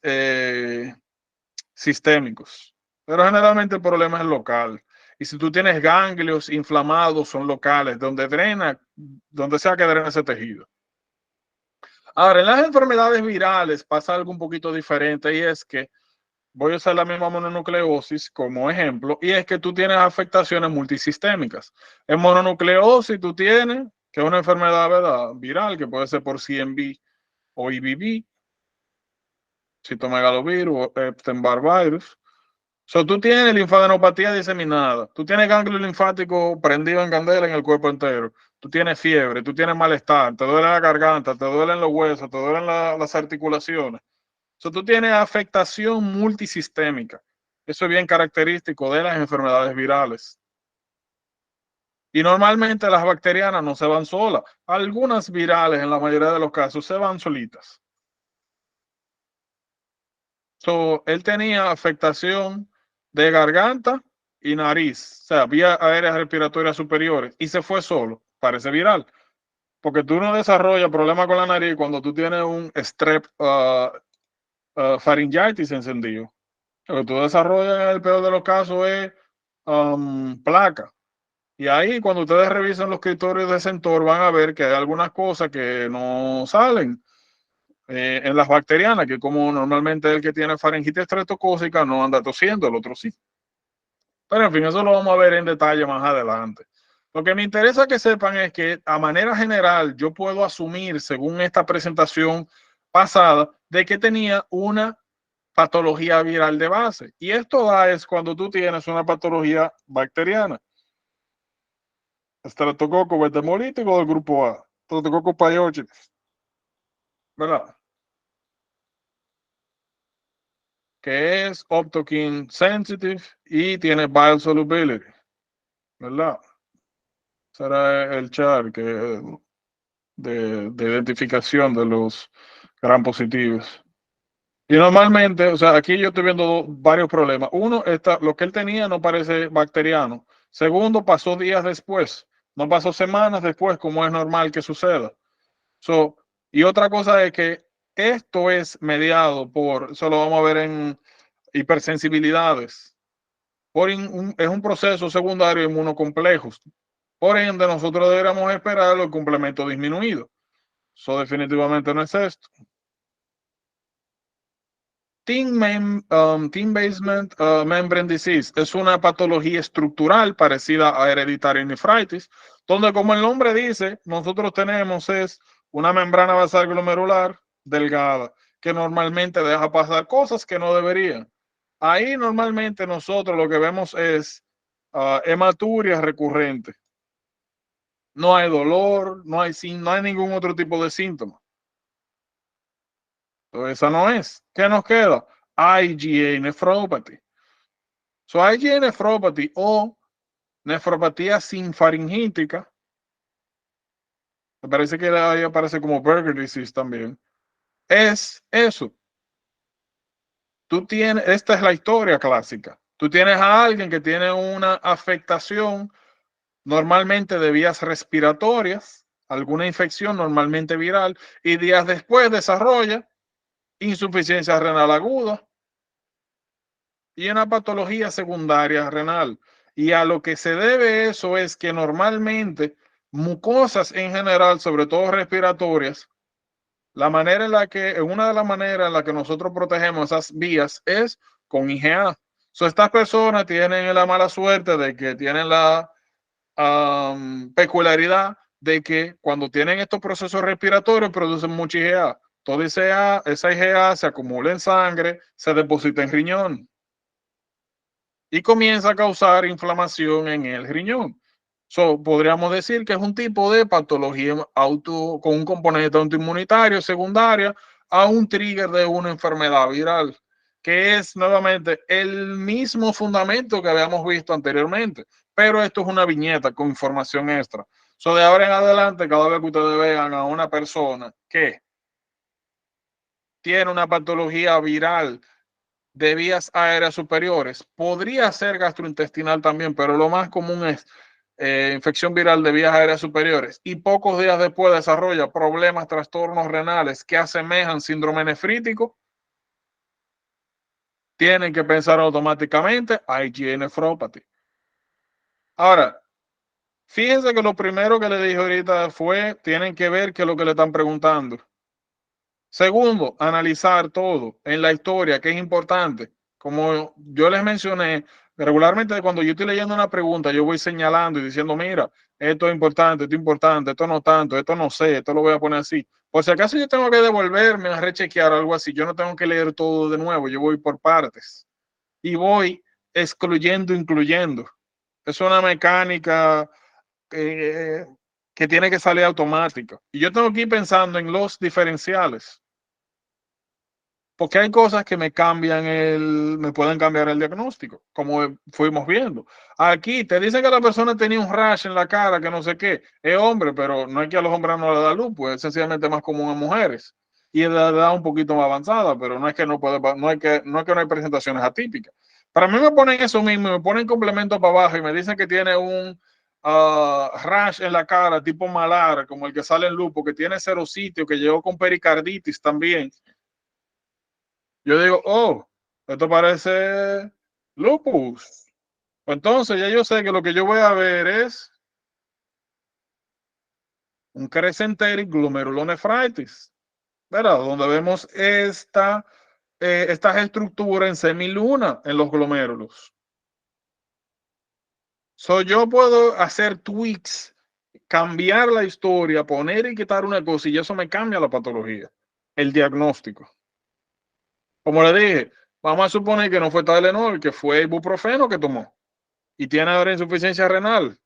sistémicos, pero generalmente el problema es local. Y si tú tienes ganglios inflamados, son locales, donde drena, donde sea que drene ese tejido. Ahora, en las enfermedades virales pasa algo un poquito diferente y es que voy a usar la misma mononucleosis como ejemplo, y es que tú tienes afectaciones multisistémicas. En mononucleosis tú tienes, que es una enfermedad, ¿verdad?, viral, que puede ser por CMV o IBV, citomegalovirus o Epstein-Barr virus. So, tú tienes linfadenopatía diseminada, tú tienes ganglio linfático prendido en candela en el cuerpo entero, tú tienes fiebre, tú tienes malestar, te duele la garganta, te duelen los huesos, te duelen las articulaciones. So, tú tienes afectación multisistémica. Eso es bien característico de las enfermedades virales. Y normalmente las bacterianas no se van solas. Algunas virales, en la mayoría de los casos, se van solitas. So, él tenía afectación de garganta y nariz, o sea, vías aéreas respiratorias superiores, y se fue solo. Parece viral, porque tú no desarrollas problemas con la nariz cuando tú tienes un strep faringitis encendido. Lo que tú desarrollas en el peor de los casos es placa. Y ahí, cuando ustedes revisan los criterios de Centor, van a ver que hay algunas cosas que no salen. En las bacterianas, que como normalmente el que tiene faringitis estreptocócica no anda tosiendo, el otro sí. Pero en fin, eso lo vamos a ver en detalle más adelante. Lo que me interesa que sepan es que a manera general yo puedo asumir, según esta presentación pasada, de que tenía una patología viral de base. Y esto da es cuando tú tienes una patología bacteriana. Estreptococo beta hemolítico del grupo A. Estreptococo pyogenes. ¿Verdad? Que es Optokin sensitive y tiene biosolubility, ¿verdad? Será el char que de identificación de los gram positivos. Y normalmente, o sea, aquí yo estoy viendo varios problemas. Uno, lo que él tenía no parece bacteriano. Segundo, pasó días después, no pasó semanas después, como es normal que suceda. So, y otra cosa es que esto es mediado por, eso lo vamos a ver en hipersensibilidades. Es un proceso secundario inmunocomplejos. Por ende, nosotros deberíamos esperar los complementos disminuidos. Eso definitivamente no es esto. Thin basement membrane disease es una patología estructural parecida a hereditary nephritis, donde, como el nombre dice, nosotros tenemos es una membrana basal glomerular delgada que normalmente deja pasar cosas que no deberían. Ahí normalmente nosotros lo que vemos es hematuria recurrente. No hay dolor, no hay ningún otro tipo de síntoma. Entonces, esa no es. ¿Qué nos queda? IgA nephropathy. So, IgA nephropathy o nefropatía sinfaringítica, me parece que ahí aparece como Berger disease también, es eso. Tú tienes, esta es la historia clásica. Tú tienes a alguien que tiene una afectación normalmente de vías respiratorias, alguna infección normalmente viral, y días después desarrolla insuficiencia renal aguda y una patología secundaria renal. Y a lo que se debe eso es que normalmente mucosas en general, sobre todo respiratorias, una de las maneras en la que nosotros protegemos esas vías es con IgA. So, estas personas tienen la mala suerte de que tienen la peculiaridad de que cuando tienen estos procesos respiratorios producen mucha IgA. Toda esa IgA se acumula en sangre, se deposita en riñón y comienza a causar inflamación en el riñón. Podríamos decir que es un tipo de patología con un componente autoinmunitario secundaria a un trigger de una enfermedad viral, que es nuevamente el mismo fundamento que habíamos visto anteriormente, pero esto es una viñeta con información extra. De ahora en adelante, cada vez que ustedes vean a una persona que tiene una patología viral de vías aéreas superiores, podría ser gastrointestinal también, pero lo más común es infección viral de vías aéreas superiores, y pocos días después desarrolla problemas, trastornos renales que asemejan síndrome nefrítico, tienen que pensar automáticamente IgA nephropathy. Ahora, fíjense que lo primero que le dije ahorita fue, tienen que ver qué es lo que le están preguntando. Segundo, analizar todo en la historia, que es importante. Como yo les mencioné, regularmente cuando yo estoy leyendo una pregunta, yo voy señalando y diciendo, mira, esto es importante, esto no tanto, esto no sé, esto lo voy a poner así. Por si acaso yo tengo que devolverme a rechequear algo así, yo no tengo que leer todo de nuevo, yo voy por partes y voy excluyendo, incluyendo. Es una mecánica que tiene que salir automática. Y yo tengo que ir pensando en los diferenciales. Porque hay cosas que me pueden cambiar el diagnóstico, como fuimos viendo. Aquí te dicen que la persona tenía un rash en la cara, que no sé qué, es hombre, pero no es que a los hombres no le da lupus, es sencillamente más común a mujeres. Y es de edad un poquito más avanzada, pero no es que no hay presentaciones atípicas. Para mí me ponen eso mismo, me ponen complemento para abajo y me dicen que tiene un rash en la cara, tipo malar, como el que sale en lupus, que tiene serositio, que llegó con pericarditis también. Yo digo, oh, esto parece lupus. Entonces ya yo sé que lo que yo voy a ver es un crescenteric glomerulonefritis, ¿verdad? Donde vemos estas estructuras en semiluna en los glomérulos. Yo puedo hacer tweaks, cambiar la historia, poner y quitar una cosa y eso me cambia la patología, el diagnóstico. Como le dije, vamos a suponer que no fue Tylenol, que fue ibuprofeno que tomó y tiene ahora insuficiencia renal.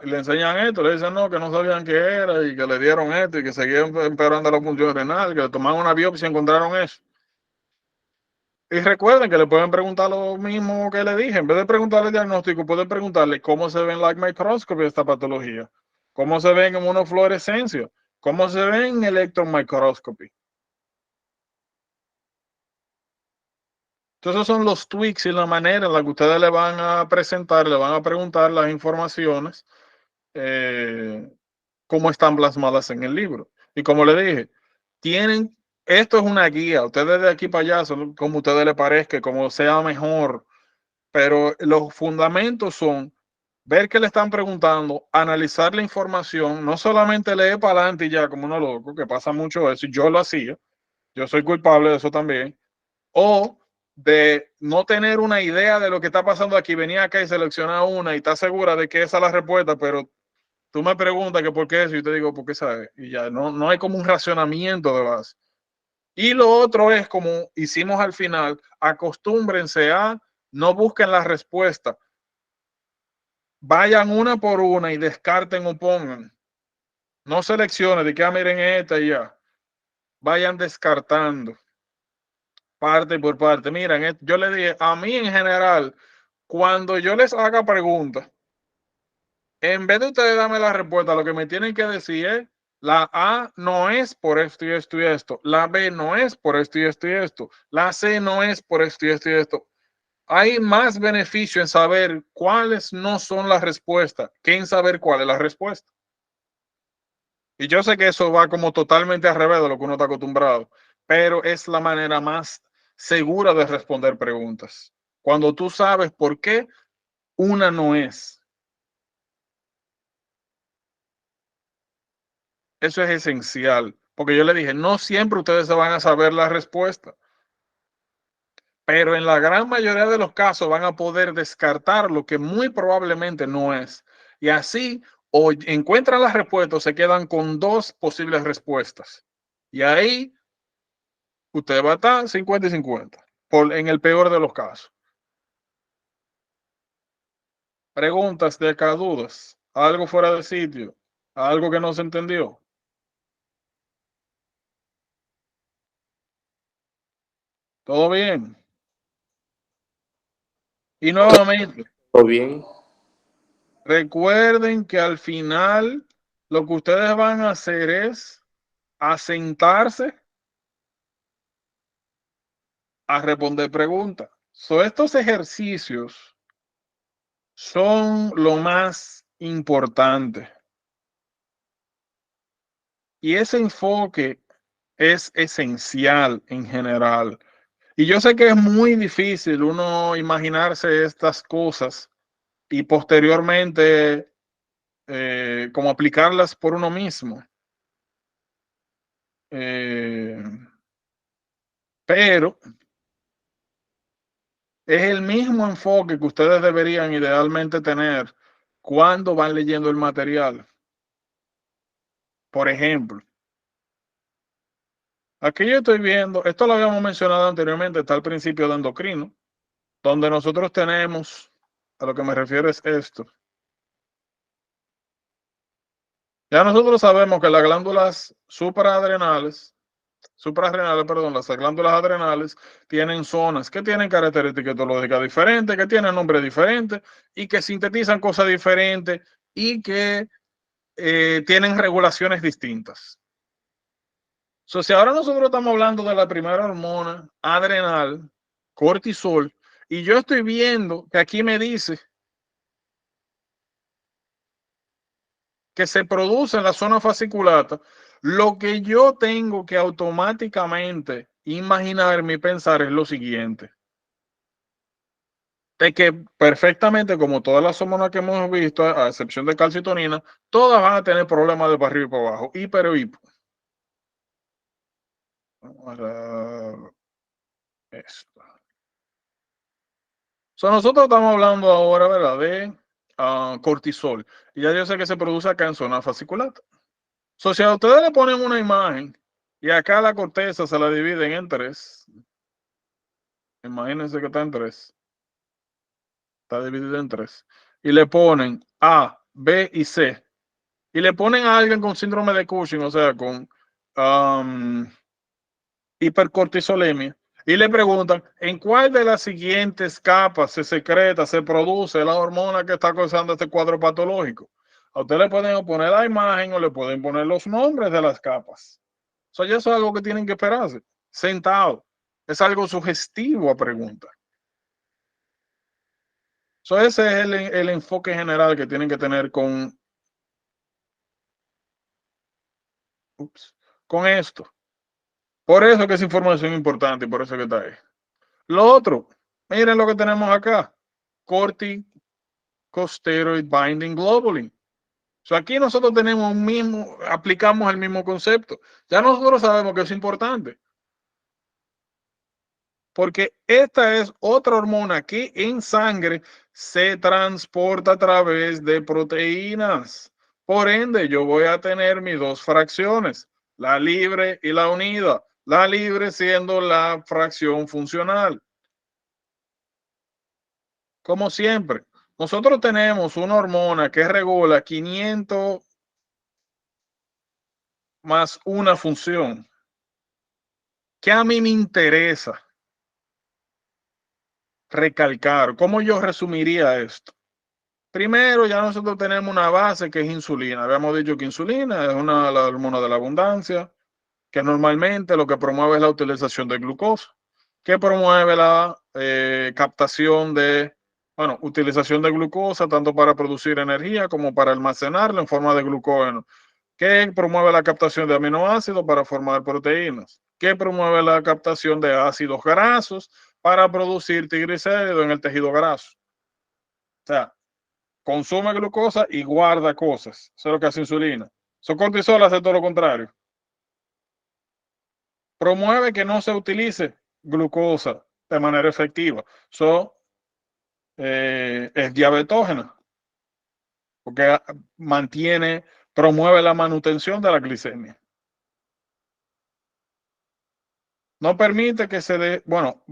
Le enseñan esto, le dicen no, que no sabían qué era y que le dieron esto y que seguían empeorando la función renal, que le tomaron una biopsia y encontraron eso. Y recuerden que le pueden preguntar lo mismo que le dije. En vez de preguntarle el diagnóstico, pueden preguntarle cómo se ve en la microscopy esta patología, cómo se ve en inmunofluorescencia, cómo se ve en electron microscopy. Entonces, esos son los tweaks y la manera en la que ustedes le van a presentar, le van a preguntar las informaciones, cómo están plasmadas en el libro. Y como le dije, esto es una guía, ustedes de aquí para allá, son como a ustedes les parezca, como sea mejor, pero los fundamentos son ver qué le están preguntando, analizar la información, no solamente leer para adelante y ya como uno loco, que pasa mucho eso, y yo lo hacía, yo soy culpable de eso también, o de no tener una idea de lo que está pasando aquí, venía acá y seleccionar una y está segura de que esa es la respuesta, pero tú me preguntas que por qué eso y te digo por qué sabes, y ya no hay como un racionamiento de base. Y lo otro es, como hicimos al final, acostúmbrense a no busquen la respuesta, vayan una por una y descarten o pongan, no seleccionen de que miren esta y ya, vayan descartando parte por parte. Miren, yo le dije, a mí en general, cuando yo les haga preguntas, en vez de ustedes darme la respuesta, lo que me tienen que decir es, la A no es por esto y esto y esto, la B no es por esto y esto y esto, la C no es por esto y esto y esto. Hay más beneficio en saber cuáles no son las respuestas que en saber cuál es la respuesta. Y yo sé que eso va como totalmente al revés de lo que uno está acostumbrado, pero es la manera más segura de responder preguntas. Cuando tú sabes por qué una no es. Eso es esencial, porque yo le dije, no siempre ustedes se van a saber la respuesta, pero en la gran mayoría de los casos van a poder descartar lo que muy probablemente no es. Y así o encuentran la respuesta o se quedan con dos posibles respuestas. Y ahí usted va a estar 50 y 50, en el peor de los casos. Preguntas de acá, dudas, algo fuera de sitio, algo que no se entendió. ¿Todo bien? Y nuevamente, ¿Todo bien? recuerden que al final lo que ustedes van a hacer es asentarse a responder preguntas. Estos ejercicios son lo más importante. Y ese enfoque es esencial en general. Y yo sé que es muy difícil uno imaginarse estas cosas y posteriormente como aplicarlas por uno mismo. Pero es el mismo enfoque que ustedes deberían idealmente tener cuando van leyendo el material. Por ejemplo, aquí yo estoy viendo, esto lo habíamos mencionado anteriormente, está al principio de endocrino, donde nosotros tenemos, a lo que me refiero es esto. Ya nosotros sabemos que las glándulas suprarrenales, perdón, las glándulas adrenales tienen zonas que tienen características etológicas diferentes, que tienen nombres diferentes y que sintetizan cosas diferentes y que tienen regulaciones distintas. Si ahora nosotros estamos hablando de la primera hormona adrenal, cortisol, y yo estoy viendo que aquí me dice que se produce en la zona fasciculata, lo que yo tengo que automáticamente imaginarme y pensar es lo siguiente: de que perfectamente, como todas las hormonas que hemos visto, a excepción de calcitonina, todas van a tener problemas de para arriba y para abajo, hiper o hipo. Esto. Nosotros estamos hablando ahora, ¿verdad?, de cortisol. Y ya yo sé que se produce acá en zona fasciculata. Si a ustedes le ponen una imagen y acá la corteza se la dividen en tres, imagínense que está en tres, está dividida en tres, y le ponen A, B y C, y le ponen a alguien con síndrome de Cushing, o sea, con hipercortisolemia, y le preguntan en cuál de las siguientes capas se secreta, se produce la hormona que está causando este cuadro patológico. A usted le pueden poner la imagen o le pueden poner los nombres de las capas. Eso ya es algo que tienen que esperarse, sentado. Es algo sugestivo a pregunta. Ese es el enfoque general que tienen que tener con esto. Por eso que es información importante y por eso que está ahí. Lo otro, miren lo que tenemos acá: corticosteroid binding globulin. Aquí nosotros tenemos aplicamos el mismo concepto. Ya nosotros sabemos que es importante, porque esta es otra hormona que en sangre se transporta a través de proteínas. Por ende, yo voy a tener mis dos fracciones, la libre y la unida. La libre siendo la fracción funcional. Como siempre, nosotros tenemos una hormona que regula 500 más una función. ¿Qué a mí me interesa recalcar? ¿Cómo yo resumiría esto? Primero, ya nosotros tenemos una base que es insulina. Habíamos dicho que insulina es la hormona de la abundancia, que normalmente lo que promueve es la utilización de glucosa, que promueve la captación de, utilización de glucosa tanto para producir energía como para almacenarla en forma de glucógeno, que promueve la captación de aminoácidos para formar proteínas, que promueve la captación de ácidos grasos para producir triglicéridos en el tejido graso. O sea, consume glucosa y guarda cosas. Eso es lo que hace insulina. Cortisol hace todo lo contrario. Promueve que no se utilice glucosa de manera efectiva. Es diabetógena. porque promueve la manutención de la glicemia. No permite que se dé, bueno,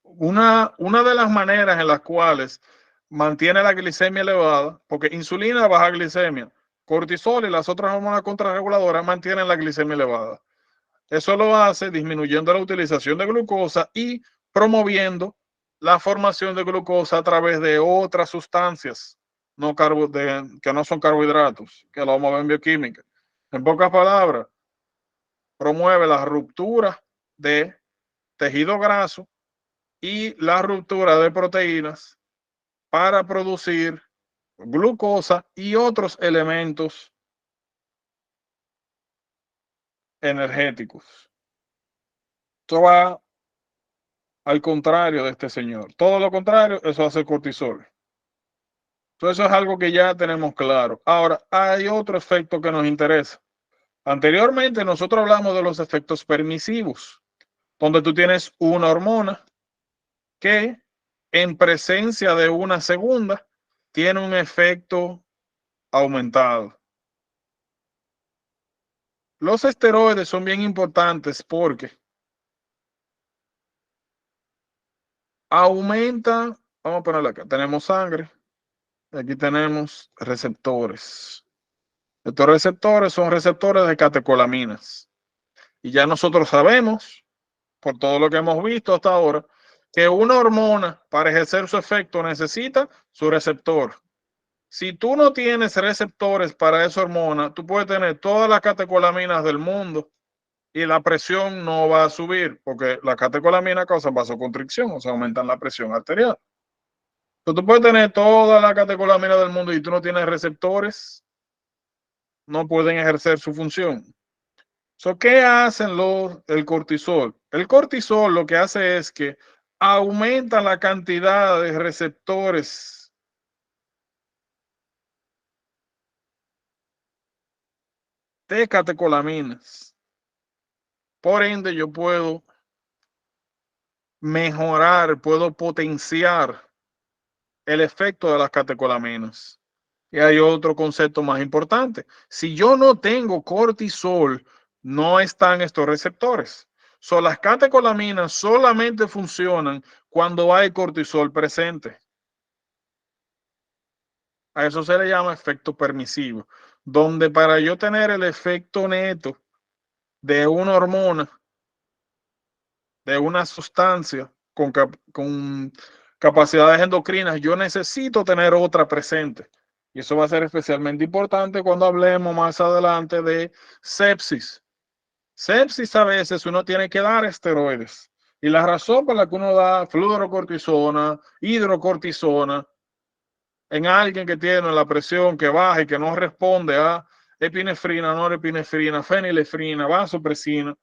una de las maneras en las cuales mantiene la glicemia elevada, porque insulina baja glicemia, cortisol y las otras hormonas contrarreguladoras mantienen la glicemia elevada. Eso lo hace disminuyendo la utilización de glucosa y promoviendo la formación de glucosa a través de otras sustancias que no son carbohidratos, que lo vamos a ver en bioquímica. En pocas palabras, promueve la ruptura de tejido graso y la ruptura de proteínas para producir glucosa y otros elementos energéticos. Esto va al contrario de este señor. Todo lo contrario, eso hace cortisol. Entonces eso es algo que ya tenemos claro. Ahora, hay otro efecto que nos interesa. Anteriormente nosotros hablamos de los efectos permisivos, donde tú tienes una hormona que en presencia de una segunda tiene un efecto aumentado. Los esteroides son bien importantes porque aumentan, vamos a ponerlo acá, tenemos sangre, aquí tenemos receptores. Estos receptores son receptores de catecolaminas. Y ya nosotros sabemos, por todo lo que hemos visto hasta ahora, que una hormona para ejercer su efecto necesita su receptor. Si tú no tienes receptores para esa hormona, tú puedes tener todas las catecolaminas del mundo y la presión no va a subir porque las catecolaminas causan vasoconstricción, o sea, aumentan la presión arterial. Entonces, tú puedes tener toda la catecolamina del mundo y tú no tienes receptores, no pueden ejercer su función. ¿Qué hacen el cortisol? El cortisol lo que hace es que aumenta la cantidad de receptores de catecolaminas. Por ende, yo puedo mejorar, puedo potenciar el efecto de las catecolaminas. Y hay otro concepto más importante. Si yo no tengo cortisol, no están estos receptores. Las catecolaminas solamente funcionan cuando hay cortisol presente. A eso se le llama efecto permisivo, donde para yo tener el efecto neto de una hormona, de una sustancia con capacidades endocrinas, yo necesito tener otra presente. Y eso va a ser especialmente importante cuando hablemos más adelante de sepsis. Sepsis a veces uno tiene que dar esteroides. Y la razón por la que uno da fluorocortisona, hidrocortisona, en alguien que tiene la presión que baja y que no responde a epinefrina, norepinefrina, fenilefrina, vasopresina,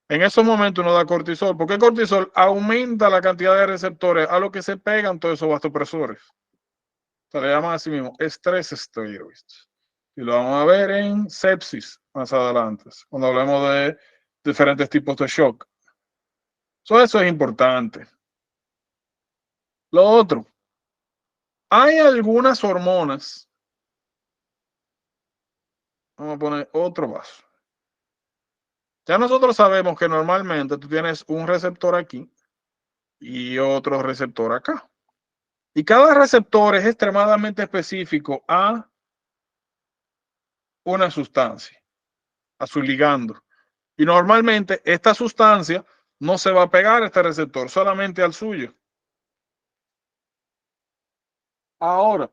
en esos momentos uno da cortisol, porque el cortisol aumenta la cantidad de receptores a lo que se pegan todos esos vasopresores. Se le llama así mismo estrés esteroide. Y lo vamos a ver en sepsis más adelante, cuando hablemos de diferentes tipos de shock. Eso es importante. Lo otro, hay algunas hormonas. Vamos a poner otro vaso. Ya nosotros sabemos que normalmente tú tienes un receptor aquí y otro receptor acá. Y cada receptor es extremadamente específico a una sustancia, a su ligando. Y normalmente esta sustancia no se va a pegar a este receptor, solamente al suyo. Ahora,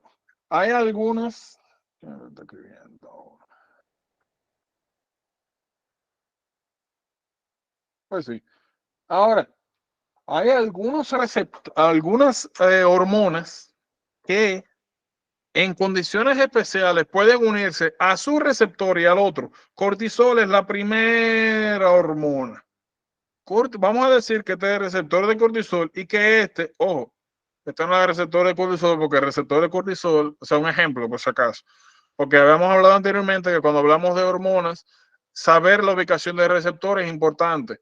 hay algunas... Pues sí. Ahora, hay algunas hormonas que en condiciones especiales pueden unirse a su receptor y al otro. Cortisol es la primera hormona. Vamos a decir que este es el receptor de cortisol y que ojo, este no es el receptor de cortisol porque el receptor de cortisol, o sea, un ejemplo por si acaso, porque habíamos hablado anteriormente que cuando hablamos de hormonas, saber la ubicación de receptores es importante.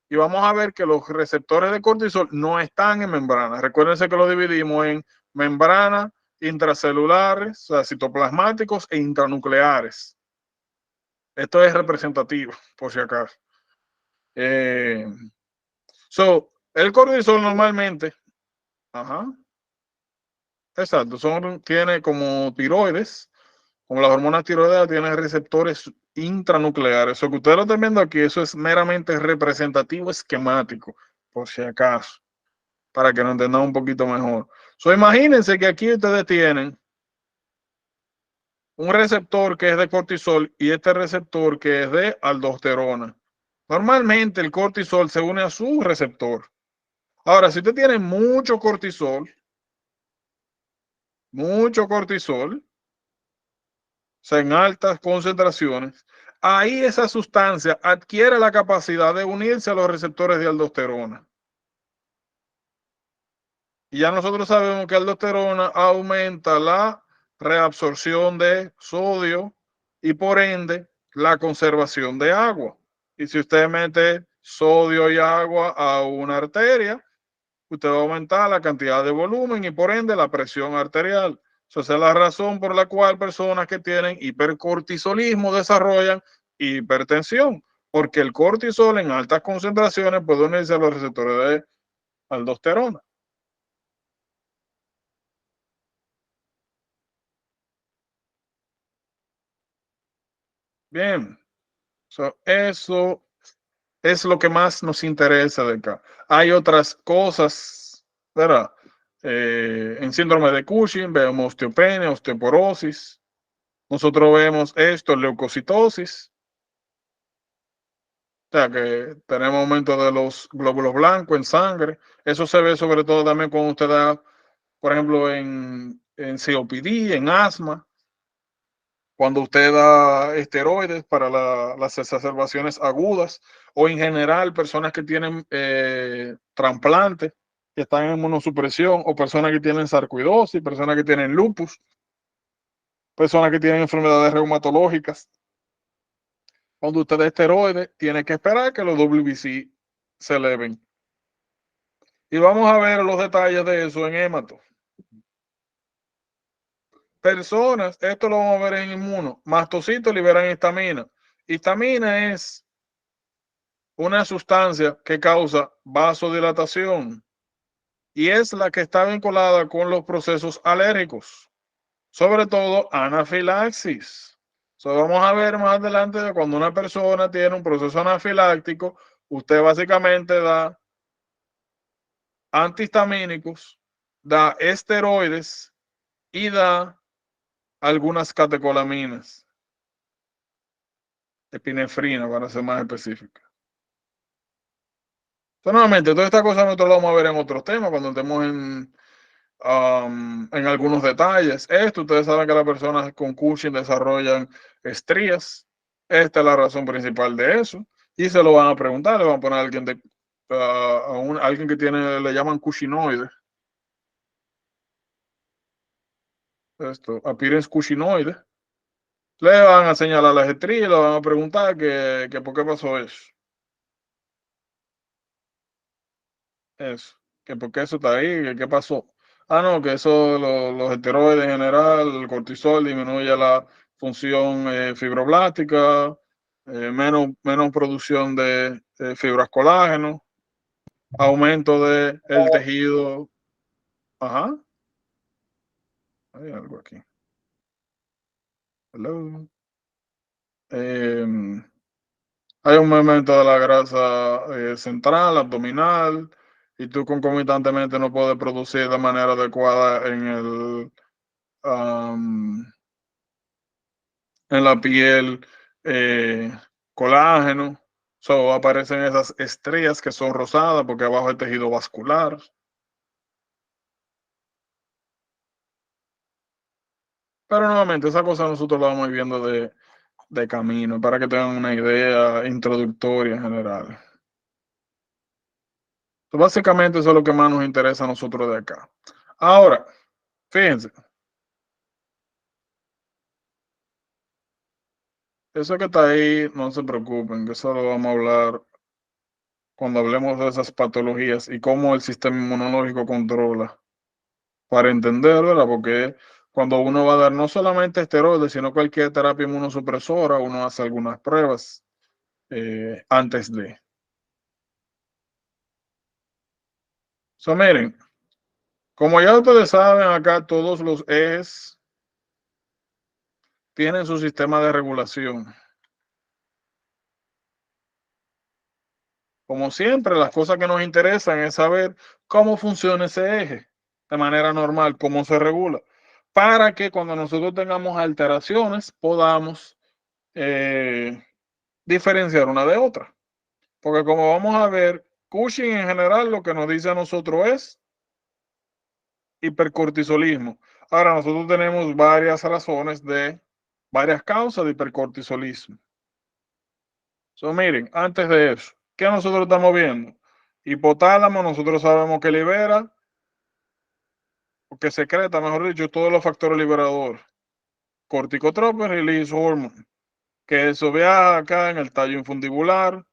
Y vamos a ver que los receptores de cortisol no están en membrana. Recuérdense que lo dividimos en membrana intracelulares, o sea, citoplasmáticos e intranucleares. Esto es representativo, por si acaso. El cortisol normalmente, exacto, tiene como tiroides, como las hormonas tiroideas, tiene receptores intranucleares. Eso que ustedes lo están viendo aquí, eso es meramente representativo esquemático, por si acaso, para que nos entendamos un poquito mejor. Imagínense que aquí ustedes tienen un receptor que es de cortisol y este receptor que es de aldosterona. Normalmente el cortisol se une a su receptor. Ahora, si usted tiene mucho cortisol, o sea, en altas concentraciones, ahí esa sustancia adquiere la capacidad de unirse a los receptores de aldosterona. Y ya nosotros sabemos que aldosterona aumenta la reabsorción de sodio y por ende la conservación de agua. Y si usted mete sodio y agua a una arteria, usted va a aumentar la cantidad de volumen y por ende la presión arterial. Esa es la razón por la cual personas que tienen hipercortisolismo desarrollan hipertensión, porque el cortisol en altas concentraciones puede unirse a los receptores de aldosterona. Bien, eso es lo que más nos interesa de acá. Hay otras cosas, ¿verdad? En síndrome de Cushing vemos osteopenia, osteoporosis. Nosotros vemos esto, leucocitosis. O sea, que tenemos aumento de los glóbulos blancos en sangre. Eso se ve sobre todo también cuando usted da, por ejemplo, en COPD, en asma. Cuando usted da esteroides para las exacerbaciones agudas o en general personas que tienen trasplantes, que están en inmunosupresión, o personas que tienen sarcoidosis, personas que tienen lupus, personas que tienen enfermedades reumatológicas. Cuando usted da esteroides, tiene que esperar que los WBC se eleven. Y vamos a ver los detalles de eso en hémato. Personas, esto lo vamos a ver en inmuno. Mastocitos liberan histamina. Histamina es una sustancia que causa vasodilatación y es la que está vinculada con los procesos alérgicos, sobre todo anafilaxis. Vamos a ver más adelante de cuando una persona tiene un proceso anafiláctico, usted básicamente da antihistamínicos, da esteroides y da algunas catecolaminas, epinefrina para ser más específica. Nuevamente, todas estas cosas nosotros lo vamos a ver en otros temas cuando estemos en algunos detalles. Ustedes saben que las personas con Cushing desarrollan estrías. Esta es la razón principal de eso. Y se lo van a preguntar, le van a poner a alguien alguien que tiene, le llaman Cushinoide. Appearance Cushinoide. Le van a señalar las estrías, le van a preguntar que por qué pasó eso. Que por qué eso está ahí, que qué pasó. No, que eso, los esteroides en general, el cortisol disminuye la función fibroblástica, menos producción de fibras colágeno, aumento del tejido. Ajá. Hay algo aquí. Hello. Hay un aumento de la grasa central, abdominal, y tú concomitantemente no puedes producir de manera adecuada en la piel colágeno. Aparecen esas estrías que son rosadas porque abajo hay tejido vascular. Pero nuevamente, esa cosa nosotros la vamos viendo de camino para que tengan una idea introductoria en general. Básicamente eso es lo que más nos interesa a nosotros de acá. Ahora, fíjense. Eso que está ahí, no se preocupen, que eso lo vamos a hablar cuando hablemos de esas patologías y cómo el sistema inmunológico controla. para entender, ¿verdad? Porque cuando uno va a dar no solamente esteroides, sino cualquier terapia inmunosupresora, uno hace algunas pruebas antes de. So, miren, como ya ustedes saben, acá todos los ejes tienen su sistema de regulación. Como siempre, las cosas que nos interesan es saber cómo funciona ese eje de manera normal, cómo se regula, para que cuando nosotros tengamos alteraciones podamos diferenciar una de otra. Porque como vamos a ver, Cushing en general lo que nos dice a nosotros es hipercortisolismo. Ahora nosotros tenemos varias razones varias causas de hipercortisolismo. So, miren, antes de eso, ¿qué nosotros estamos viendo? Hipotálamo, nosotros sabemos que libera, o que secreta, mejor dicho, todos los factores liberadores. Corticotropic release hormone, que eso viaja acá en el tallo infundibular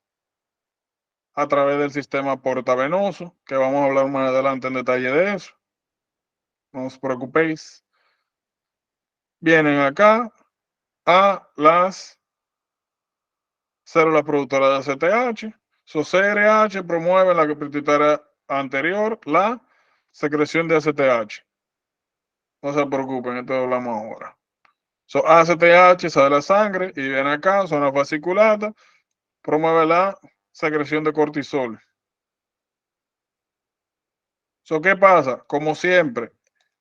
a través del sistema portavenoso, que vamos a hablar más adelante en detalle de eso. No os preocupéis. Vienen acá a las células productoras de ACTH. Su CRH promueve la pituitaria anterior la secreción de ACTH. No se preocupen, esto lo hablamos ahora. So, ACTH sale de la sangre y viene acá, zona fasciculata, promueve la secreción de cortisol. So, ¿qué pasa? Como siempre,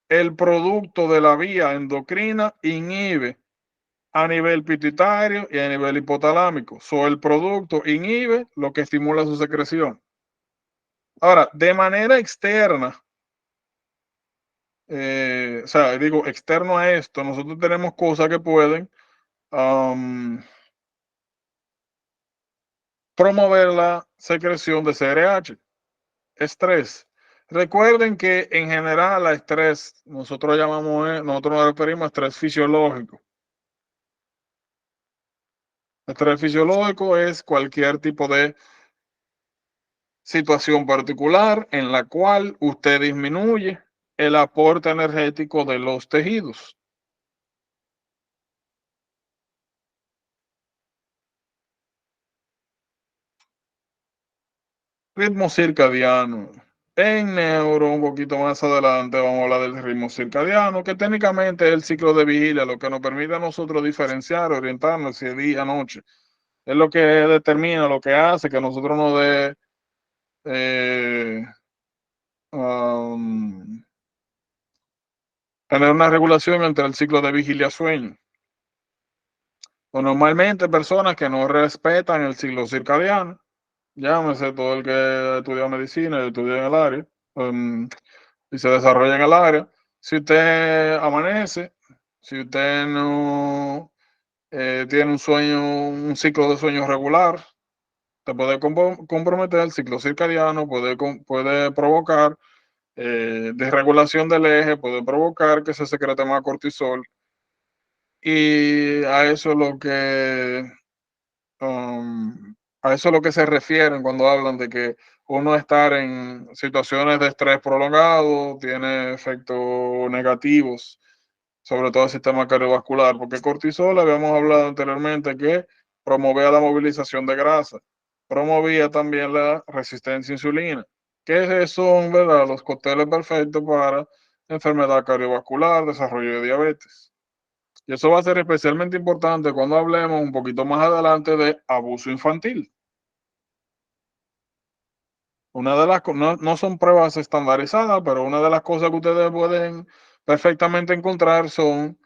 el producto de la vía endocrina inhibe a nivel pituitario y a nivel hipotalámico. So, el producto inhibe lo que estimula su secreción. Ahora, de manera externa, o sea, digo, externo a esto, nosotros tenemos cosas que pueden promover la secreción de CRH. Estrés. Recuerden que en general a estrés, nosotros nos referimos a estrés fisiológico. Estrés fisiológico es cualquier tipo de situación particular en la cual usted disminuye el aporte energético de los tejidos. Ritmo circadiano. En neuro, un poquito más adelante, vamos a hablar del ritmo circadiano, que técnicamente es el ciclo de vigilia, lo que nos permite a nosotros diferenciar, orientarnos si es día, noche. Es lo que determina, lo que hace que nosotros nos dé tener una regulación entre el ciclo de vigilia-sueño. O normalmente personas que no respetan el ciclo circadiano, llámese todo el que estudia medicina y estudia en el área, y se desarrolla en el área. Si usted amanece, si usted no tiene un ciclo de sueño regular, te puede comprometer el ciclo circadiano, puede provocar desregulación del eje, puede provocar que se secrete más cortisol. Y a eso es lo que a eso es lo que se refieren cuando hablan de que uno estar en situaciones de estrés prolongado tiene efectos negativos, sobre todo el sistema cardiovascular, porque cortisol, habíamos hablado anteriormente, que promovía la movilización de grasa, promovía también la resistencia a insulina, que son, ¿verdad?, los cócteles perfectos para enfermedad cardiovascular, desarrollo de diabetes. Y eso va a ser especialmente importante cuando hablemos un poquito más adelante de abuso infantil. Una de las no son pruebas estandarizadas, pero una de las cosas que ustedes pueden perfectamente encontrar son,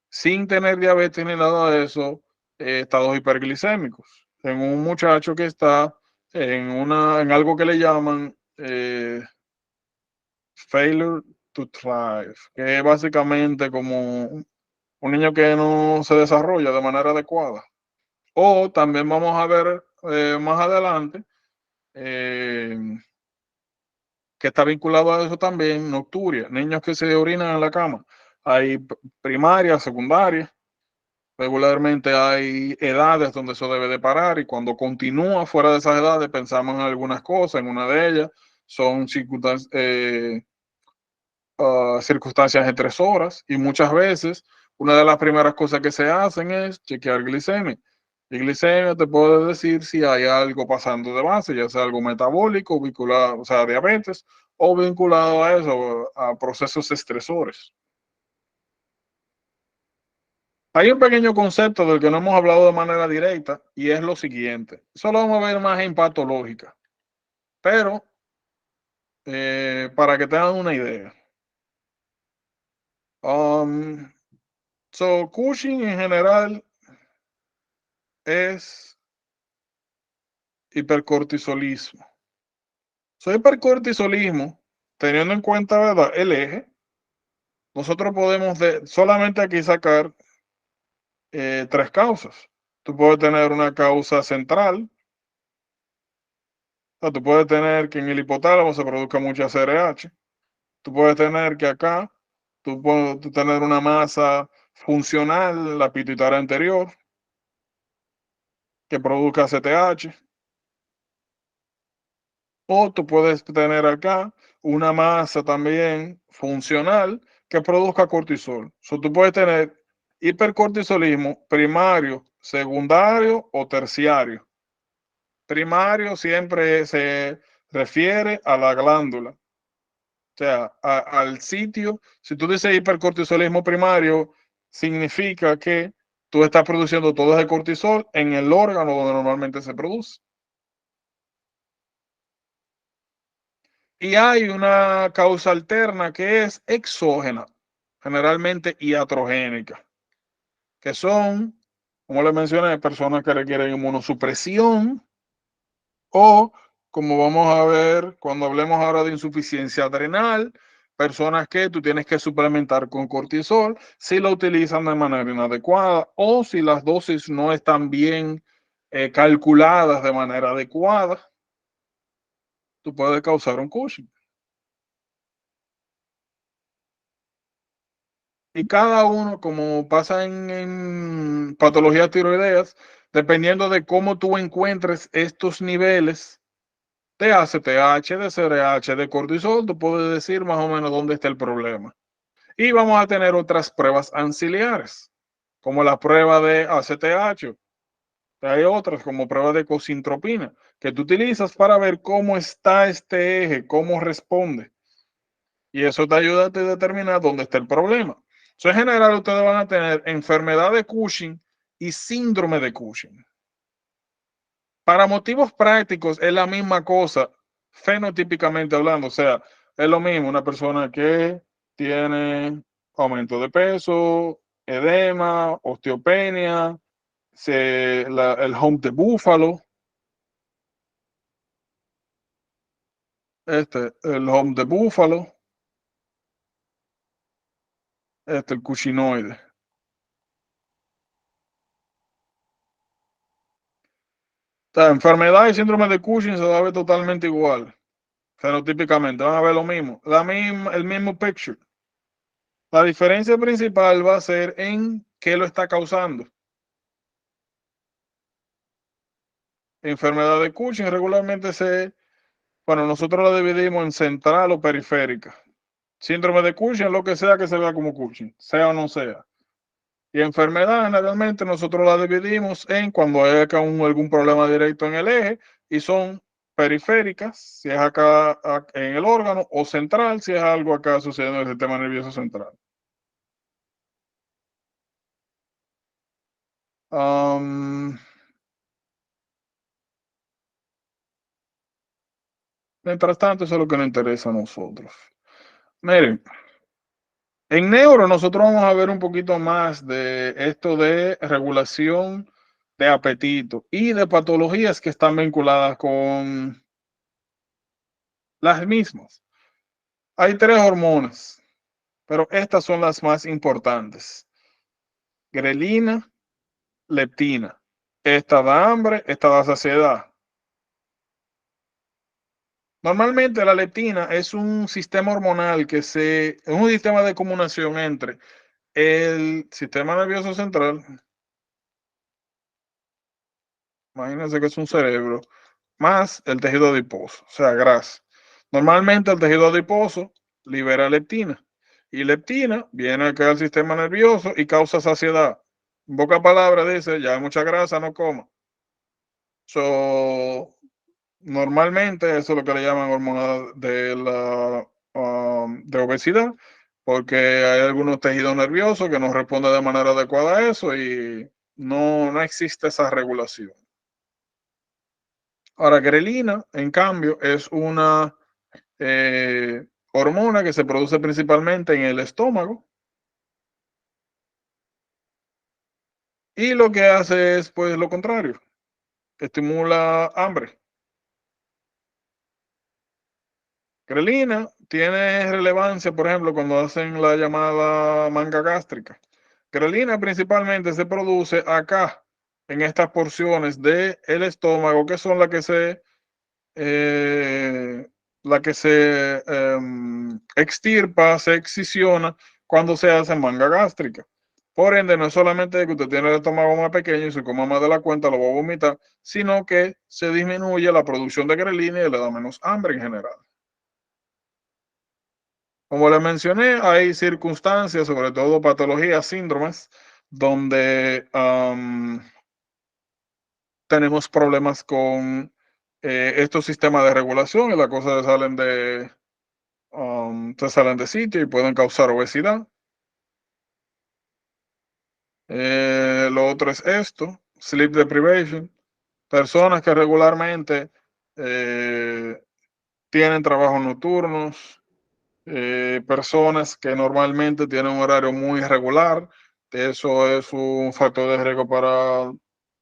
sin tener diabetes ni nada de eso, estados hiperglicémicos. En un muchacho que está en algo que le llaman failure to thrive, que es básicamente como un niño que no se desarrolla de manera adecuada. O también vamos a ver más adelante que está vinculado a eso también, nocturia, niños que se orinan en la cama. Hay primaria, secundaria, regularmente hay edades donde eso debe de parar y cuando continúa fuera de esas edades pensamos en algunas cosas, en una de ellas son circunstancias estresoras, y muchas veces una de las primeras cosas que se hacen es chequear glicemia. Y glicemia te puede decir si hay algo pasando de base, ya sea algo metabólico, vinculado, o sea, diabetes, o vinculado a eso, a procesos estresores. Hay un pequeño concepto del que no hemos hablado de manera directa, y es lo siguiente. Eso lo vamos a ver más en patológica, pero para que tengan una idea. Cushing en general es hipercortisolismo. Hipercortisolismo, teniendo en cuenta, ¿verdad?, el eje, nosotros podemos solamente aquí sacar tres causas. Tú puedes tener una causa central. O sea, tú puedes tener que en el hipotálamo se produzca mucha CRH. Tú puedes tener que acá, tú puedes tener una masa funcional, la pituitaria anterior, que produzca CTH. O tú puedes tener acá una masa también funcional que produzca cortisol. Tú puedes tener hipercortisolismo primario, secundario o terciario. Primario siempre se refiere a la glándula, o sea, al sitio. Si tú dices hipercortisolismo primario, significa que tú estás produciendo todo ese cortisol en el órgano donde normalmente se produce. Y hay una causa alterna que es exógena, generalmente iatrogénica, que son, como les mencioné, personas que requieren inmunosupresión, o, como vamos a ver cuando hablemos ahora de insuficiencia adrenal, personas que tú tienes que suplementar con cortisol si lo utilizan de manera inadecuada, o si las dosis no están bien calculadas de manera adecuada, tú puedes causar un Cushing. Y cada uno, como pasa en patologías tiroideas, dependiendo de cómo tú encuentres estos niveles de ACTH, de CRH, de cortisol, tú puedes decir más o menos dónde está el problema. Y vamos a tener otras pruebas auxiliares, como la prueba de ACTH. Hay otras, como prueba de cosintropina, que tú utilizas para ver cómo está este eje, cómo responde. Y eso te ayuda a determinar dónde está el problema. En general, ustedes van a tener enfermedad de Cushing y síndrome de Cushing. Para motivos prácticos es la misma cosa, fenotípicamente hablando. O sea, es lo mismo una persona que tiene aumento de peso, edema, osteopenia, el hump de búfalo, el hump de búfalo, el cushinoide. La enfermedad y síndrome de Cushing se va a ver totalmente igual. Fenotípicamente van a ver lo mismo, el mismo picture. La diferencia principal va a ser en qué lo está causando. Enfermedad de Cushing regularmente bueno, nosotros la dividimos en central o periférica. Síndrome de Cushing, lo que sea que se vea como Cushing, sea o no sea. Y enfermedad generalmente nosotros la dividimos en cuando hay acá algún problema directo en el eje, y son periféricas, si es acá en el órgano, o central, si es algo acá sucediendo en el sistema nervioso central. Mientras tanto, eso es lo que nos interesa a nosotros. Miren, en neuro nosotros vamos a ver un poquito más de esto de regulación de apetito y de patologías que están vinculadas con las mismas. Hay tres hormonas, pero estas son las más importantes: grelina, leptina. Esta da hambre, esta da saciedad. Normalmente la leptina es un sistema hormonal es un sistema de comunicación entre el sistema nervioso central, imagínense que es un cerebro, más el tejido adiposo, o sea, grasa. Normalmente el tejido adiposo libera leptina. Y leptina viene acá al sistema nervioso y causa saciedad. En poca palabra dice, ya hay mucha grasa, no coma. So, normalmente eso es lo que le llaman hormona de obesidad, porque hay algunos tejidos nerviosos que no responden de manera adecuada a eso y no existe esa regulación. Ahora, grelina, en cambio, es una hormona que se produce principalmente en el estómago y lo que hace es pues lo contrario, estimula hambre. Grelina tiene relevancia, por ejemplo, cuando hacen la llamada manga gástrica. Grelina principalmente se produce acá, en estas porciones del estómago, que son las que se extirpa, se excisiona cuando se hace manga gástrica. Por ende, no es solamente que usted tiene el estómago más pequeño y se coma más de la cuenta, lo va a vomitar, sino que se disminuye la producción de grelina y le da menos hambre en general. Como les mencioné, hay circunstancias, sobre todo patologías, síndromes, donde tenemos problemas con estos sistemas de regulación y las cosas se salen de sitio y pueden causar obesidad. Lo otro es esto, sleep deprivation. Personas que regularmente tienen trabajos nocturnos, personas que normalmente tienen un horario muy irregular. Eso es un factor de riesgo para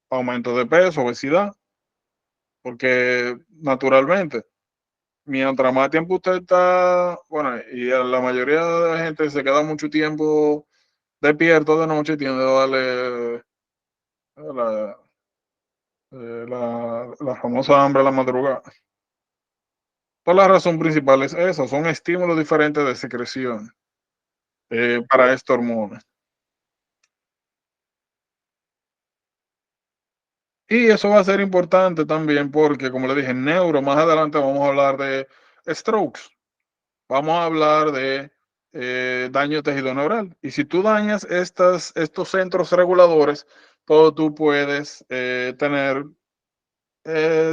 aumento de peso, obesidad, porque naturalmente, mientras más tiempo usted está, bueno, y a la mayoría de la gente se queda mucho tiempo despierto de noche, tiende a darle la, la famosa hambre a la madrugada. Por la razón principal es esa, son estímulos diferentes de secreción para esta hormona. Y eso va a ser importante también porque, como le dije, más adelante vamos a hablar de strokes, vamos a hablar de daño de tejido neural. Y si tú dañas estos centros reguladores, todo tú puedes tener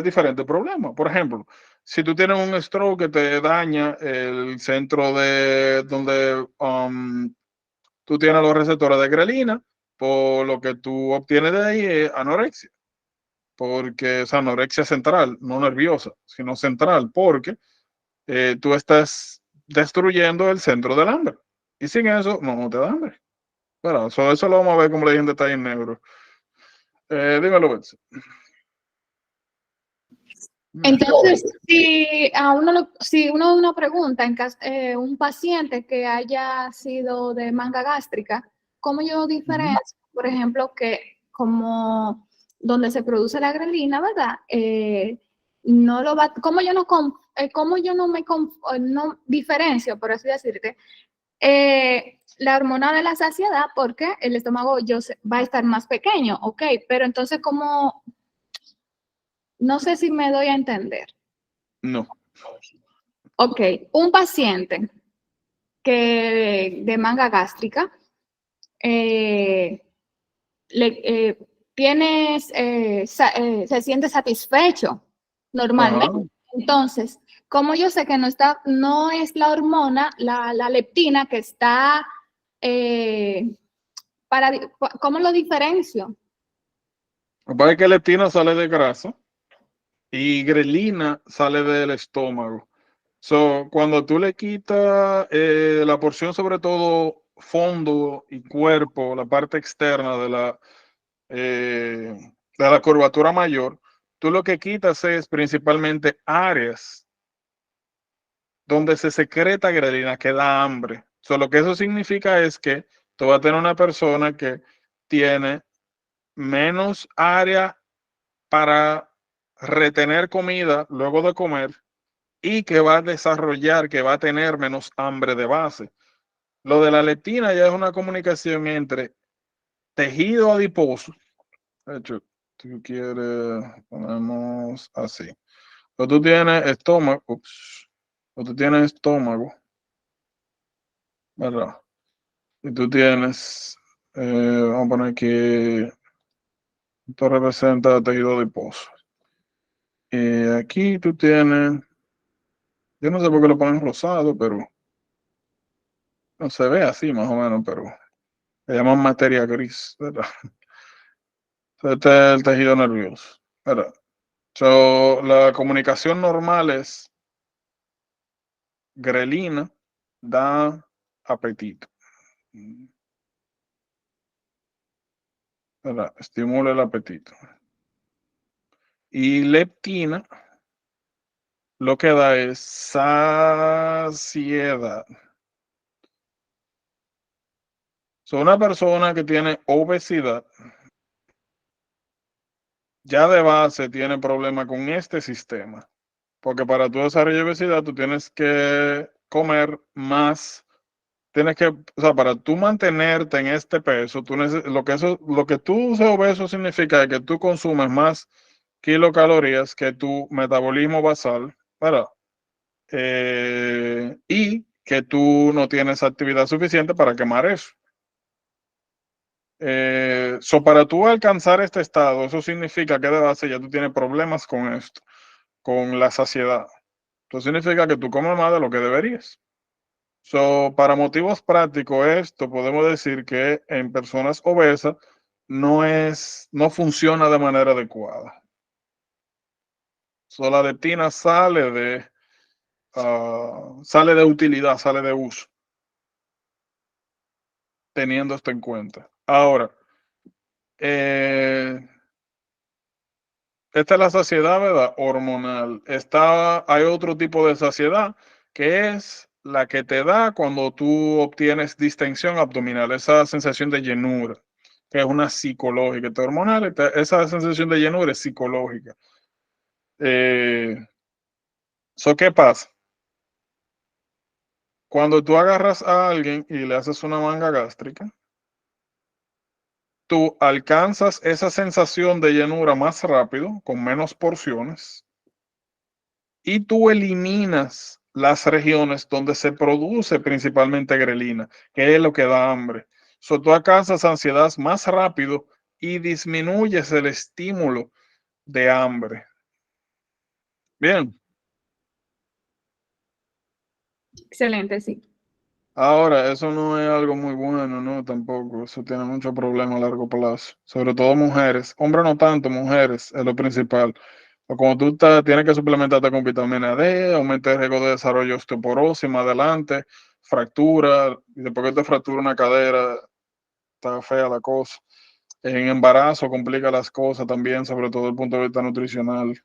diferentes problemas. Por ejemplo, si tú tienes un stroke que te daña el centro de donde tú tienes los receptores de grelina, por lo que tú obtienes de ahí es anorexia, porque es anorexia central, no nerviosa, sino central, porque tú estás destruyendo el centro del hambre. Y sin eso, no te da hambre. Bueno, eso lo vamos a ver como le dije en detalle en negro. Dímelo, Betsy. Entonces, si uno pregunta en caso, un paciente que haya sido de manga gástrica, ¿cómo yo diferencio, por ejemplo, que como donde se produce la grelina, ¿verdad? No lo va, ¿cómo yo no diferencio, por así decirte, la hormona de la saciedad, porque el estómago va a estar más pequeño, ok, pero entonces, ¿cómo? No sé si me doy a entender. No. Ok, un paciente de manga gástrica se siente satisfecho normalmente. Ajá. Entonces, ¿cómo yo sé que no es la hormona, la leptina que está, ¿cómo lo diferencio? Lo que pasa es que leptina sale de grasa y grelina sale del estómago. So, cuando tú le quitas la porción, sobre todo fondo y cuerpo, la parte externa de la curvatura mayor, tú lo que quitas es principalmente áreas donde se secreta grelina, que da hambre. So, lo que eso significa es que tú vas a tener una persona que tiene menos área para retener comida luego de comer y que va a desarrollar, que va a tener menos hambre de base. Lo de la leptina ya es una comunicación entre tejido adiposo. De hecho, tú quieres, ponemos así. O tú tienes estómago, o tú tienes estómago ¿verdad? Y tú tienes, vamos a poner que esto representa tejido adiposo. Aquí tú tienes, yo no sé por qué lo ponen rosado, pero no se ve así más o menos, pero le llaman materia gris, ¿verdad? Este es el tejido nervioso, ¿verdad? So, la comunicación normal es grelina, da apetito, ¿verdad? Estimula el apetito. Y leptina lo que da es saciedad. So, una persona que tiene obesidad ya de base tiene problema con este sistema, porque para tu desarrollo de obesidad tú tienes que comer más, tienes que, o sea, para tú mantenerte en este peso, lo que tú seas obeso significa que tú consumes más kilocalorías que tu metabolismo basal, ¿verdad? Y que tú no tienes actividad suficiente para quemar eso. Para tú alcanzar este estado, eso significa que de base ya tú tienes problemas con esto, con la saciedad. Eso significa que tú comes más de lo que deberías. Para motivos prácticos, esto podemos decir que en personas obesas no funciona de manera adecuada. La leptina sale de utilidad, sale de uso, teniendo esto en cuenta. Ahora, esta es la saciedad, ¿verdad? Hormonal. Hay otro tipo de saciedad que es la que te da cuando tú obtienes distensión abdominal, esa sensación de llenura, que es una psicológica. Esta hormonal, esa sensación de llenura es psicológica. ¿Qué pasa? Cuando tú agarras a alguien y le haces una manga gástrica, tú alcanzas esa sensación de llenura más rápido, con menos porciones, y tú eliminas las regiones donde se produce principalmente grelina, que es lo que da hambre. Tú alcanzas ansiedad más rápido y disminuyes el estímulo de hambre. Bien. Excelente, sí. Ahora, eso no es algo muy bueno, ¿no? Tampoco. Eso tiene muchos problemas a largo plazo. Sobre todo mujeres. Hombres no tanto, mujeres es lo principal. O como tienes que suplementarte con vitamina D, aumenta el riesgo de desarrollo de osteoporosis más adelante, fractura, y después que te fractura una cadera, está fea la cosa. En embarazo complica las cosas también, sobre todo desde el punto de vista nutricional.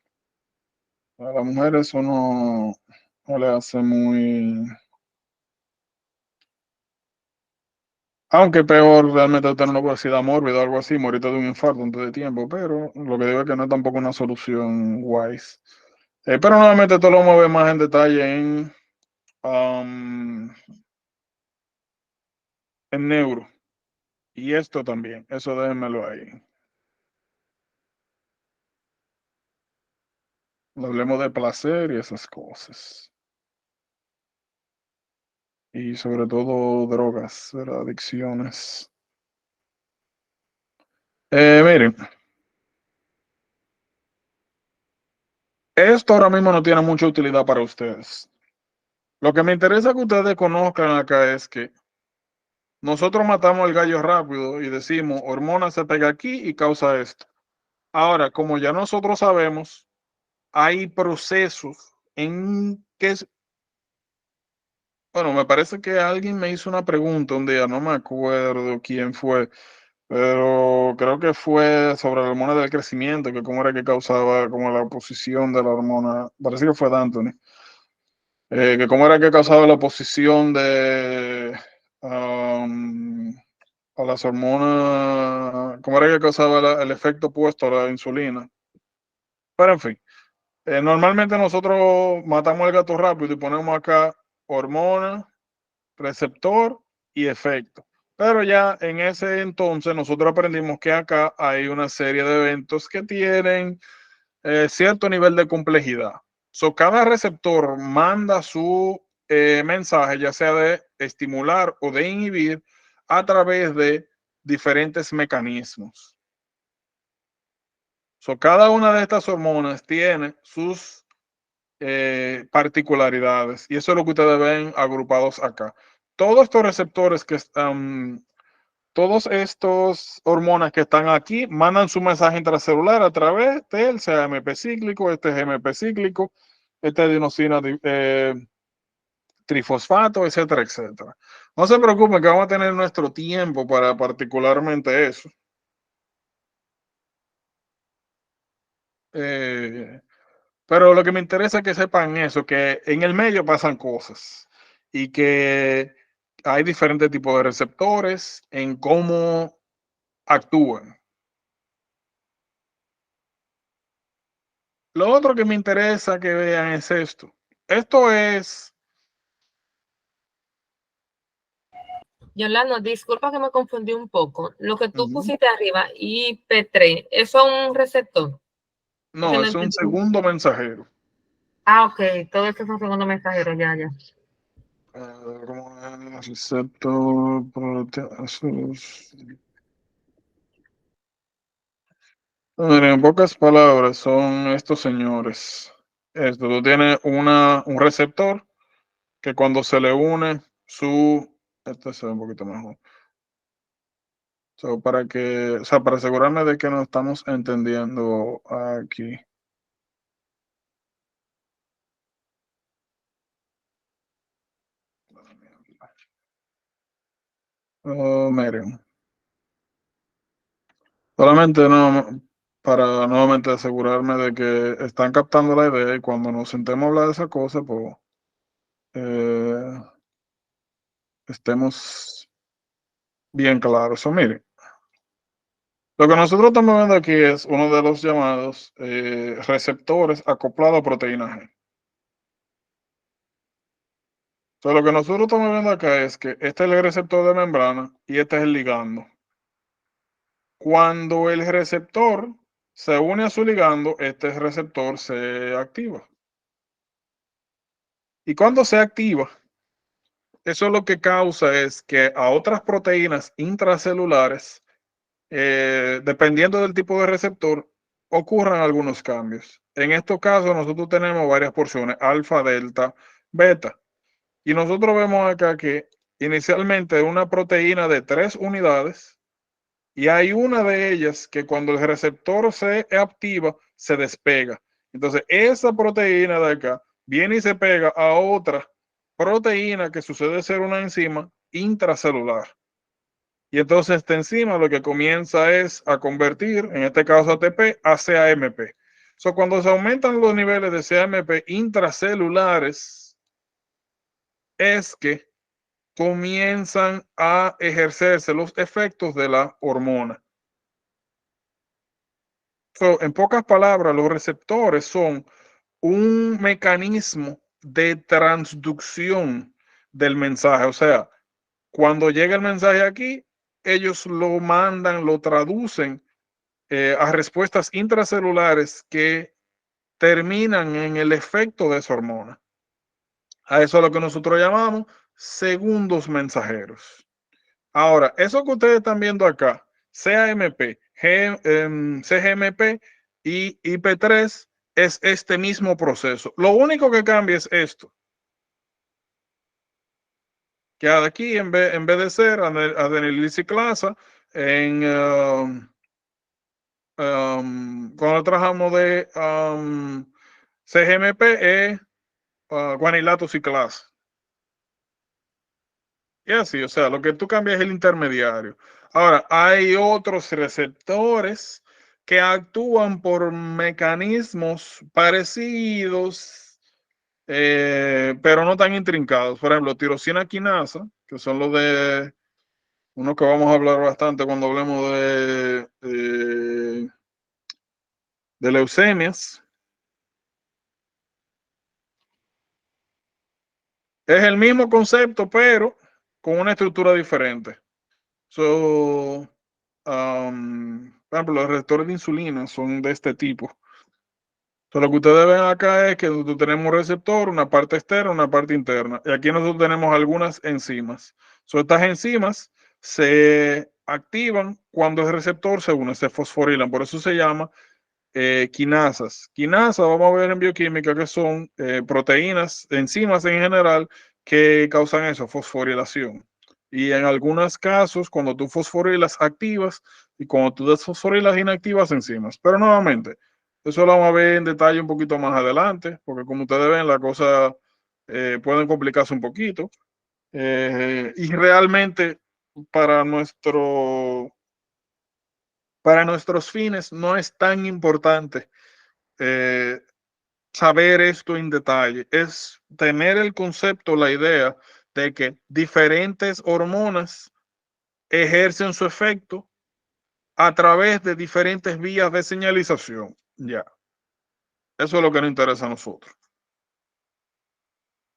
A las mujeres eso no le hace muy... Aunque peor realmente tener una obesidad mórbida o algo así, morirte de un infarto antes de tiempo, pero lo que digo es que no es tampoco una solución wise. Pero nuevamente esto lo vamos a ver más en detalle en neuro. Y esto también, eso déjenmelo ahí. Hablemos de placer y esas cosas. Y sobre todo drogas, ¿verdad? Adicciones. Miren, esto ahora mismo no tiene mucha utilidad para ustedes. Lo que me interesa que ustedes conozcan acá es que nosotros matamos el gallo rápido y decimos, hormona se pega aquí y causa esto. Ahora, como ya nosotros sabemos, hay procesos en que, bueno, me parece que alguien me hizo una pregunta un día, no me acuerdo quién fue, pero creo que fue sobre la hormona del crecimiento, que cómo era que causaba como la oposición de la hormona, parece que fue de Anthony, que cómo era que causaba la oposición a las hormonas, cómo era que causaba el efecto opuesto a la insulina. Pero en fin, normalmente nosotros matamos el gato rápido y ponemos acá hormona, receptor y efecto. Pero ya en ese entonces nosotros aprendimos que acá hay una serie de eventos que tienen cierto nivel de complejidad. Cada receptor manda su mensaje, ya sea de estimular o de inhibir a través de diferentes mecanismos. Cada una de estas hormonas tiene sus particularidades y eso es lo que ustedes ven agrupados acá. Todos estos receptores que están, todos estos hormonas que están aquí mandan su mensaje intracelular a través del CAMP cíclico, este es GMP cíclico, este es adenosina trifosfato, etcétera, etcétera. No se preocupen que vamos a tener nuestro tiempo para particularmente eso. Pero lo que me interesa es que sepan eso, que en el medio pasan cosas y que hay diferentes tipos de receptores en cómo actúan. Lo otro que me interesa que vean es esto. Esto es... Yolanda, disculpa que me confundí un poco. Lo que tú pusiste arriba, IP3, ¿eso es un receptor? No, es un segundo mensajero. Ah, ok. Todo esto es un segundo mensajero, ya. Receptor, en pocas palabras, son estos señores. Esto, tú tienes un receptor que cuando se le une este se ve un poquito mejor. Para asegurarme de que nos estamos entendiendo aquí. Miren. Solamente no, para nuevamente asegurarme de que están captando la idea y cuando nos sentemos a hablar de esa cosa, pues estemos bien claros. Miren, lo que nosotros estamos viendo aquí es uno de los llamados receptores acoplados a proteína G. Lo que nosotros estamos viendo acá es que este es el receptor de membrana y este es el ligando. Cuando el receptor se une a su ligando, este receptor se activa. Y cuando se activa, eso lo que causa es que a otras proteínas intracelulares, dependiendo del tipo de receptor, ocurran algunos cambios. En estos casos, nosotros tenemos varias porciones, alfa, delta, beta. Y nosotros vemos acá que inicialmente una proteína de 3 unidades y hay una de ellas que cuando el receptor se activa, se despega. Entonces, esa proteína de acá viene y se pega a otra proteína que sucede ser una enzima intracelular. Y entonces esta enzima lo que comienza es a convertir, en este caso ATP, a CAMP. Cuando se aumentan los niveles de CAMP intracelulares, es que comienzan a ejercerse los efectos de la hormona. En pocas palabras, los receptores son un mecanismo de transducción del mensaje. O sea, cuando llega el mensaje aquí, ellos lo mandan, lo traducen a respuestas intracelulares que terminan en el efecto de esa hormona. A eso es lo que nosotros llamamos segundos mensajeros. Ahora, eso que ustedes están viendo acá, CAMP, CGMP y IP3 es este mismo proceso. Lo único que cambia es esto. Que aquí en vez de ser adenilciclasa, cuando trabajamos de CGMP es guanilato ciclasa. Y así, o sea, lo que tú cambias es el intermediario. Ahora, hay otros receptores que actúan por mecanismos parecidos, pero no tan intrincados. Por ejemplo, tirosina quinasa, que son los de uno que vamos a hablar bastante cuando hablemos de leucemias. Es el mismo concepto, pero con una estructura diferente. Por ejemplo, los receptores de insulina son de este tipo. Entonces, lo que ustedes ven acá es que nosotros tenemos un receptor, una parte externa, una parte interna. Y aquí nosotros tenemos algunas enzimas. Estas enzimas se activan cuando el receptor se une, se fosforilan. Por eso se llama quinasas. Quinasas, vamos a ver en bioquímica que son proteínas, enzimas en general, que causan eso, fosforilación. Y en algunos casos, cuando tú fosforilas, activas, y cuando tú desfosforilas, inactivas enzimas. Pero nuevamente, eso lo vamos a ver en detalle un poquito más adelante, porque como ustedes ven, la cosa pueden complicarse un poquito. Y realmente para nuestros fines no es tan importante saber esto en detalle. Es tener el concepto, la idea de que diferentes hormonas ejercen su efecto a través de diferentes vías de señalización. Ya. Eso es lo que nos interesa a nosotros.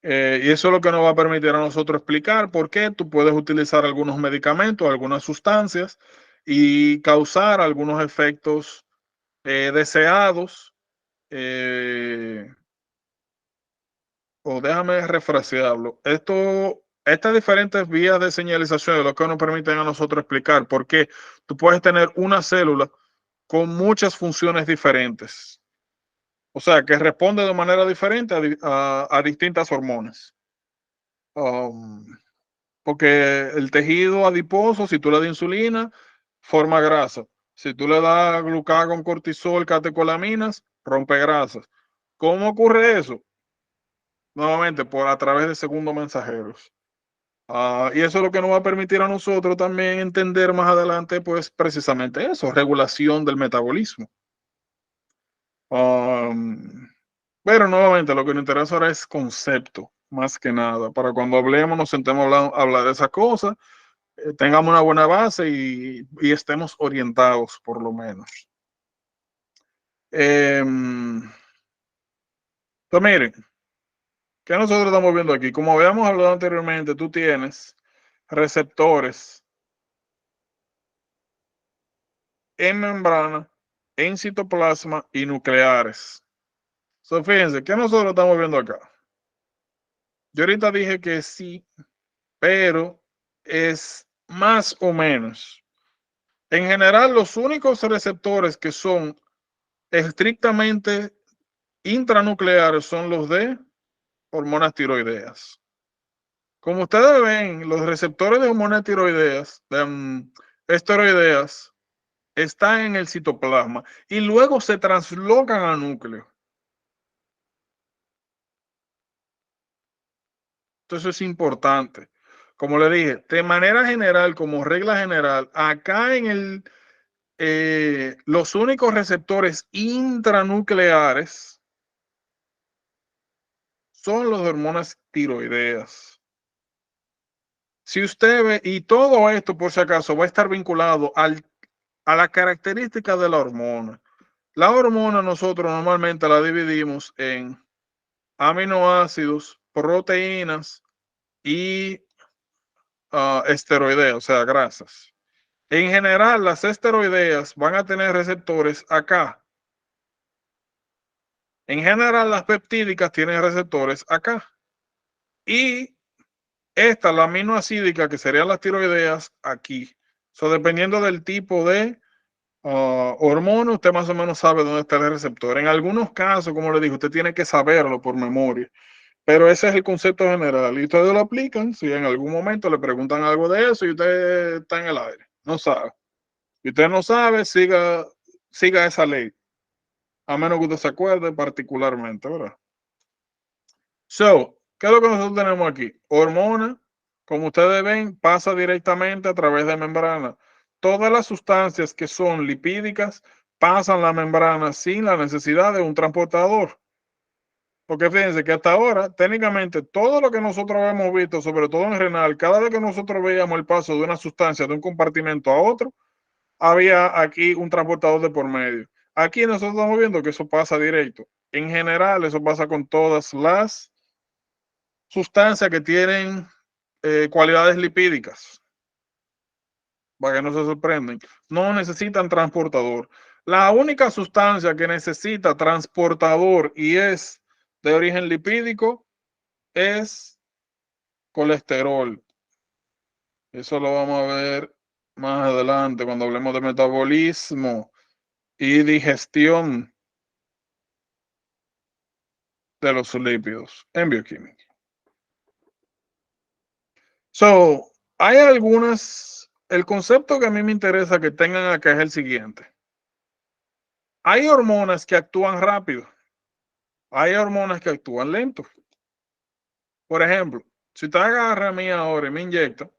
Y eso es lo que nos va a permitir a nosotros explicar por qué tú puedes utilizar algunos medicamentos, algunas sustancias y causar algunos efectos deseados. O déjame refrasearlo. Estas diferentes vías de señalización es lo que nos permiten a nosotros explicar por qué tú puedes tener una célula con muchas funciones diferentes. O sea, que responde de manera diferente a distintas hormonas. Porque el tejido adiposo, si tú le das insulina, forma grasa. Si tú le das glucagón, cortisol, catecolaminas, rompe grasas. ¿Cómo ocurre eso? Nuevamente, a través de segundos mensajeros. Y eso es lo que nos va a permitir a nosotros también entender más adelante, pues precisamente eso, regulación del metabolismo. Pero nuevamente, lo que nos interesa ahora es concepto, más que nada. Para cuando hablemos, nos sentemos a hablar de esas cosas, tengamos una buena base y estemos orientados, por lo menos. Entonces, miren, ¿qué nosotros estamos viendo aquí? Como habíamos hablado anteriormente, tú tienes receptores en membrana, en citoplasma y nucleares. Fíjense, ¿qué nosotros estamos viendo acá? Yo ahorita dije que sí, pero es más o menos. En general, los únicos receptores que son estrictamente intranucleares son los de hormonas tiroideas. Como ustedes ven, los receptores de hormonas tiroideas, esteroideas, están en el citoplasma y luego se translocan al núcleo. Entonces es importante. Como le dije, de manera general, como regla general, acá en los únicos receptores intranucleares son los de hormonas tiroideas. Si usted ve, y todo esto por si acaso va a estar vinculado a la característica de la hormona. La hormona nosotros normalmente la dividimos en aminoácidos, proteínas y esteroideas, o sea, grasas. En general, las esteroideas van a tener receptores acá. En general, las peptídicas tienen receptores acá. Y esta, la aminoacídica, que serían las tiroideas, aquí. Dependiendo del tipo de hormona, usted más o menos sabe dónde está el receptor. En algunos casos, como le digo, usted tiene que saberlo por memoria. Pero ese es el concepto general. Y ustedes lo aplican si en algún momento le preguntan algo de eso y usted está en el aire. No sabe. Si usted no sabe, siga esa ley. A menos que usted se acuerde particularmente, ¿verdad? ¿Qué es lo que nosotros tenemos aquí? Hormona, como ustedes ven, pasa directamente a través de membrana. Todas las sustancias que son lipídicas pasan la membrana sin la necesidad de un transportador. Porque fíjense que hasta ahora, técnicamente, todo lo que nosotros hemos visto, sobre todo en renal, cada vez que nosotros veíamos el paso de una sustancia de un compartimento a otro, había aquí un transportador de por medio. Aquí nosotros estamos viendo que eso pasa directo. En general, eso pasa con todas las sustancias que tienen cualidades lipídicas. Para que no se sorprendan. No necesitan transportador. La única sustancia que necesita transportador y es de origen lipídico es colesterol. Eso lo vamos a ver más adelante cuando hablemos de metabolismo y digestión de los lípidos en bioquímica. So, hay algunas, el concepto que a mí me interesa que tengan acá es el siguiente. Hay hormonas que actúan rápido, hay hormonas que actúan lento. Por ejemplo, si usted agarra a mí ahora y me inyecta,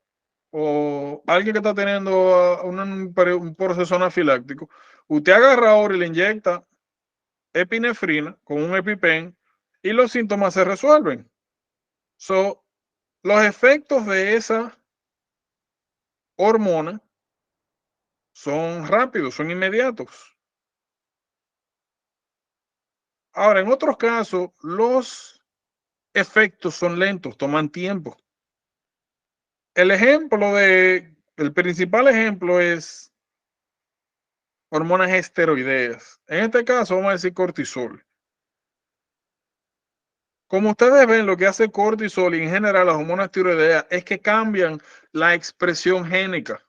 o alguien que está teniendo un proceso anafiláctico, usted agarra ahora y le inyecta epinefrina con un EpiPen y los síntomas se resuelven. So, los efectos de esa hormona son rápidos, son inmediatos. Ahora, en otros casos, los efectos son lentos, toman tiempo. El principal ejemplo es hormonas esteroideas. En este caso, vamos a decir cortisol. Como ustedes ven, lo que hace cortisol y en general las hormonas tiroideas es que cambian la expresión génica.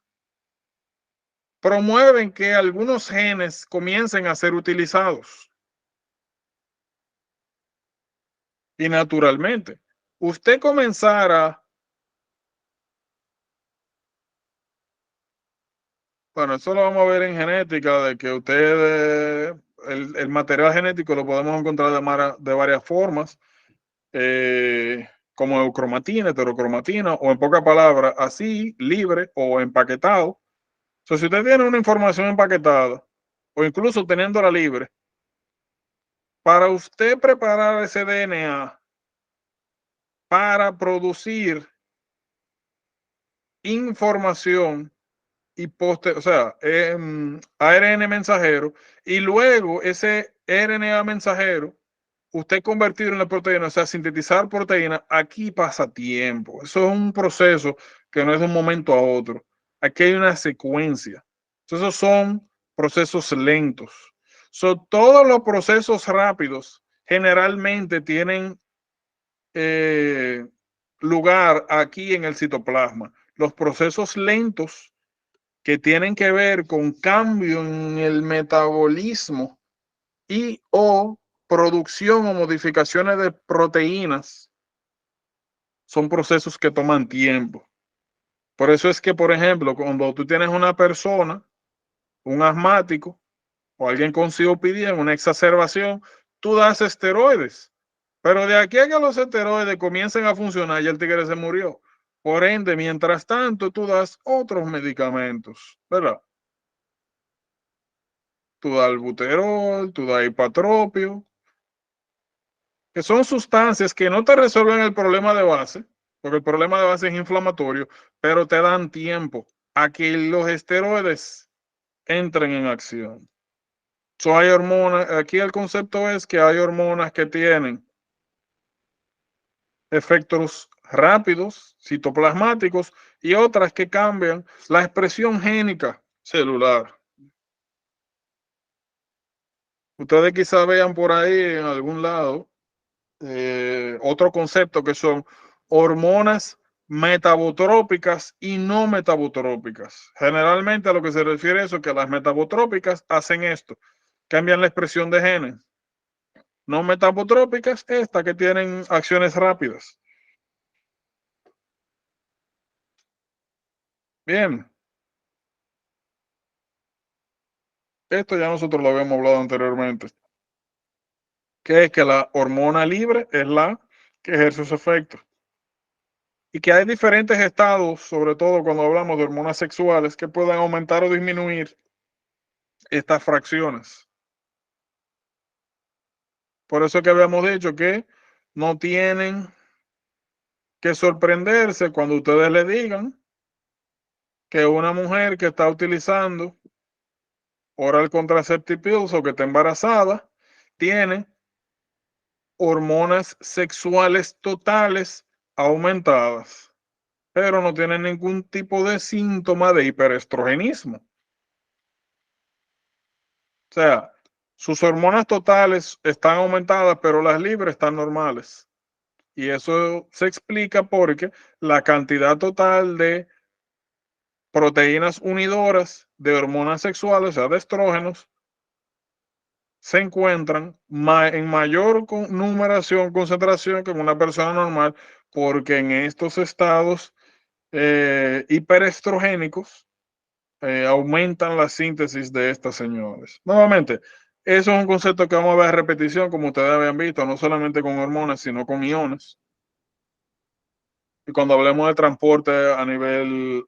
Promueven que algunos genes comiencen a ser utilizados. Y naturalmente, usted comenzara, bueno, eso lo vamos a ver en genética, de que el material genético lo podemos encontrar de varias formas, como eucromatina, heterocromatina, o en pocas palabras, así, libre o empaquetado. Si usted tiene una información empaquetada, o incluso teniéndola libre, para usted preparar ese DNA para producir información y o sea, ARN mensajero, y luego ese RNA mensajero, usted convertirlo en la proteína, o sea, sintetizar proteína, aquí pasa tiempo. Eso es un proceso que no es de un momento a otro. Aquí hay una secuencia. Esos son procesos lentos. Todos los procesos rápidos generalmente tienen lugar aquí en el citoplasma. Los procesos lentos que tienen que ver con cambio en el metabolismo y o producción o modificaciones de proteínas son procesos que toman tiempo. Por eso es que, por ejemplo, cuando tú tienes una persona, un asmático o alguien con COPD en una exacerbación, tú das esteroides. Pero de aquí a que los esteroides comiencen a funcionar, ya el tigre se murió. Por ende, mientras tanto, tú das otros medicamentos, ¿verdad? Tú das albuterol, tú das hipatropio, que son sustancias que no te resuelven el problema de base, porque el problema de base es inflamatorio, pero te dan tiempo a que los esteroides entren en acción. Hay hormonas, aquí el concepto es que hay hormonas que tienen efectos rápidos, citoplasmáticos, y otras que cambian la expresión génica celular. Ustedes quizá vean por ahí en algún lado otro concepto que son hormonas metabotrópicas y no metabotrópicas. Generalmente a lo que se refiere eso es que las metabotrópicas hacen esto, cambian la expresión de genes. No metabotrópicas, estas que tienen acciones rápidas. Bien. Esto ya nosotros lo habíamos hablado anteriormente. Que es que la hormona libre es la que ejerce sus efectos. Y que hay diferentes estados, sobre todo cuando hablamos de hormonas sexuales, que pueden aumentar o disminuir estas fracciones. Por eso es que habíamos dicho que no tienen que sorprenderse cuando ustedes le digan que una mujer que está utilizando oral contraceptive pills o que está embarazada tiene hormonas sexuales totales aumentadas, pero no tiene ningún tipo de síntoma de hiperestrogenismo. O sea, sus hormonas totales están aumentadas, pero las libres están normales. Y eso se explica porque la cantidad total de proteínas unidoras de hormonas sexuales, o sea, de estrógenos, se encuentran en mayor numeración, concentración que en una persona normal, porque en estos estados hiperestrogénicos aumentan la síntesis de estas señales. Nuevamente, eso es un concepto que vamos a ver a repetición, como ustedes habían visto, no solamente con hormonas, sino con iones. Y cuando hablemos de transporte a nivel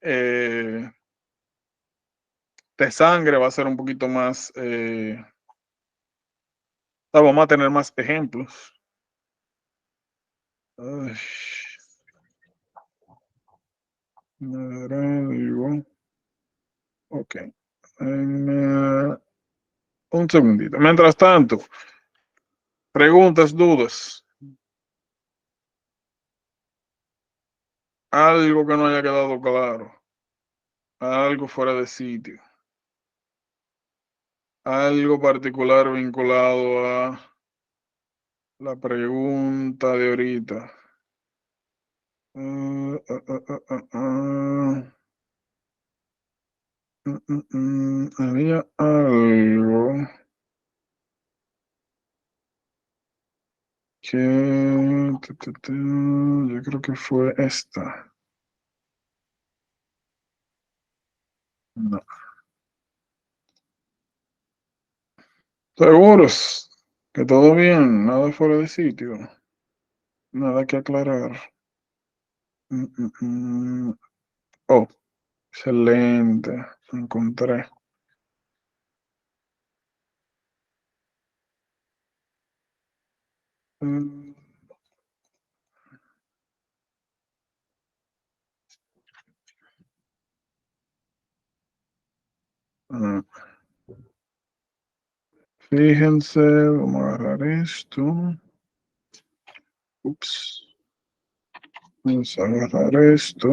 de sangre, va a ser un poquito más, vamos a tener más ejemplos. Ay. Ok. Un segundito. Mientras tanto, preguntas, dudas. Algo que no haya quedado claro. Algo fuera de sitio. Algo particular vinculado a la pregunta de ahorita. Había algo que yo creo que fue esta. No. Seguros que todo bien, nada fuera de sitio, nada que aclarar. Oh, excelente, encontré. Mm, ah, Fíjense, vamos a agarrar esto. Ups. Vamos a agarrar esto.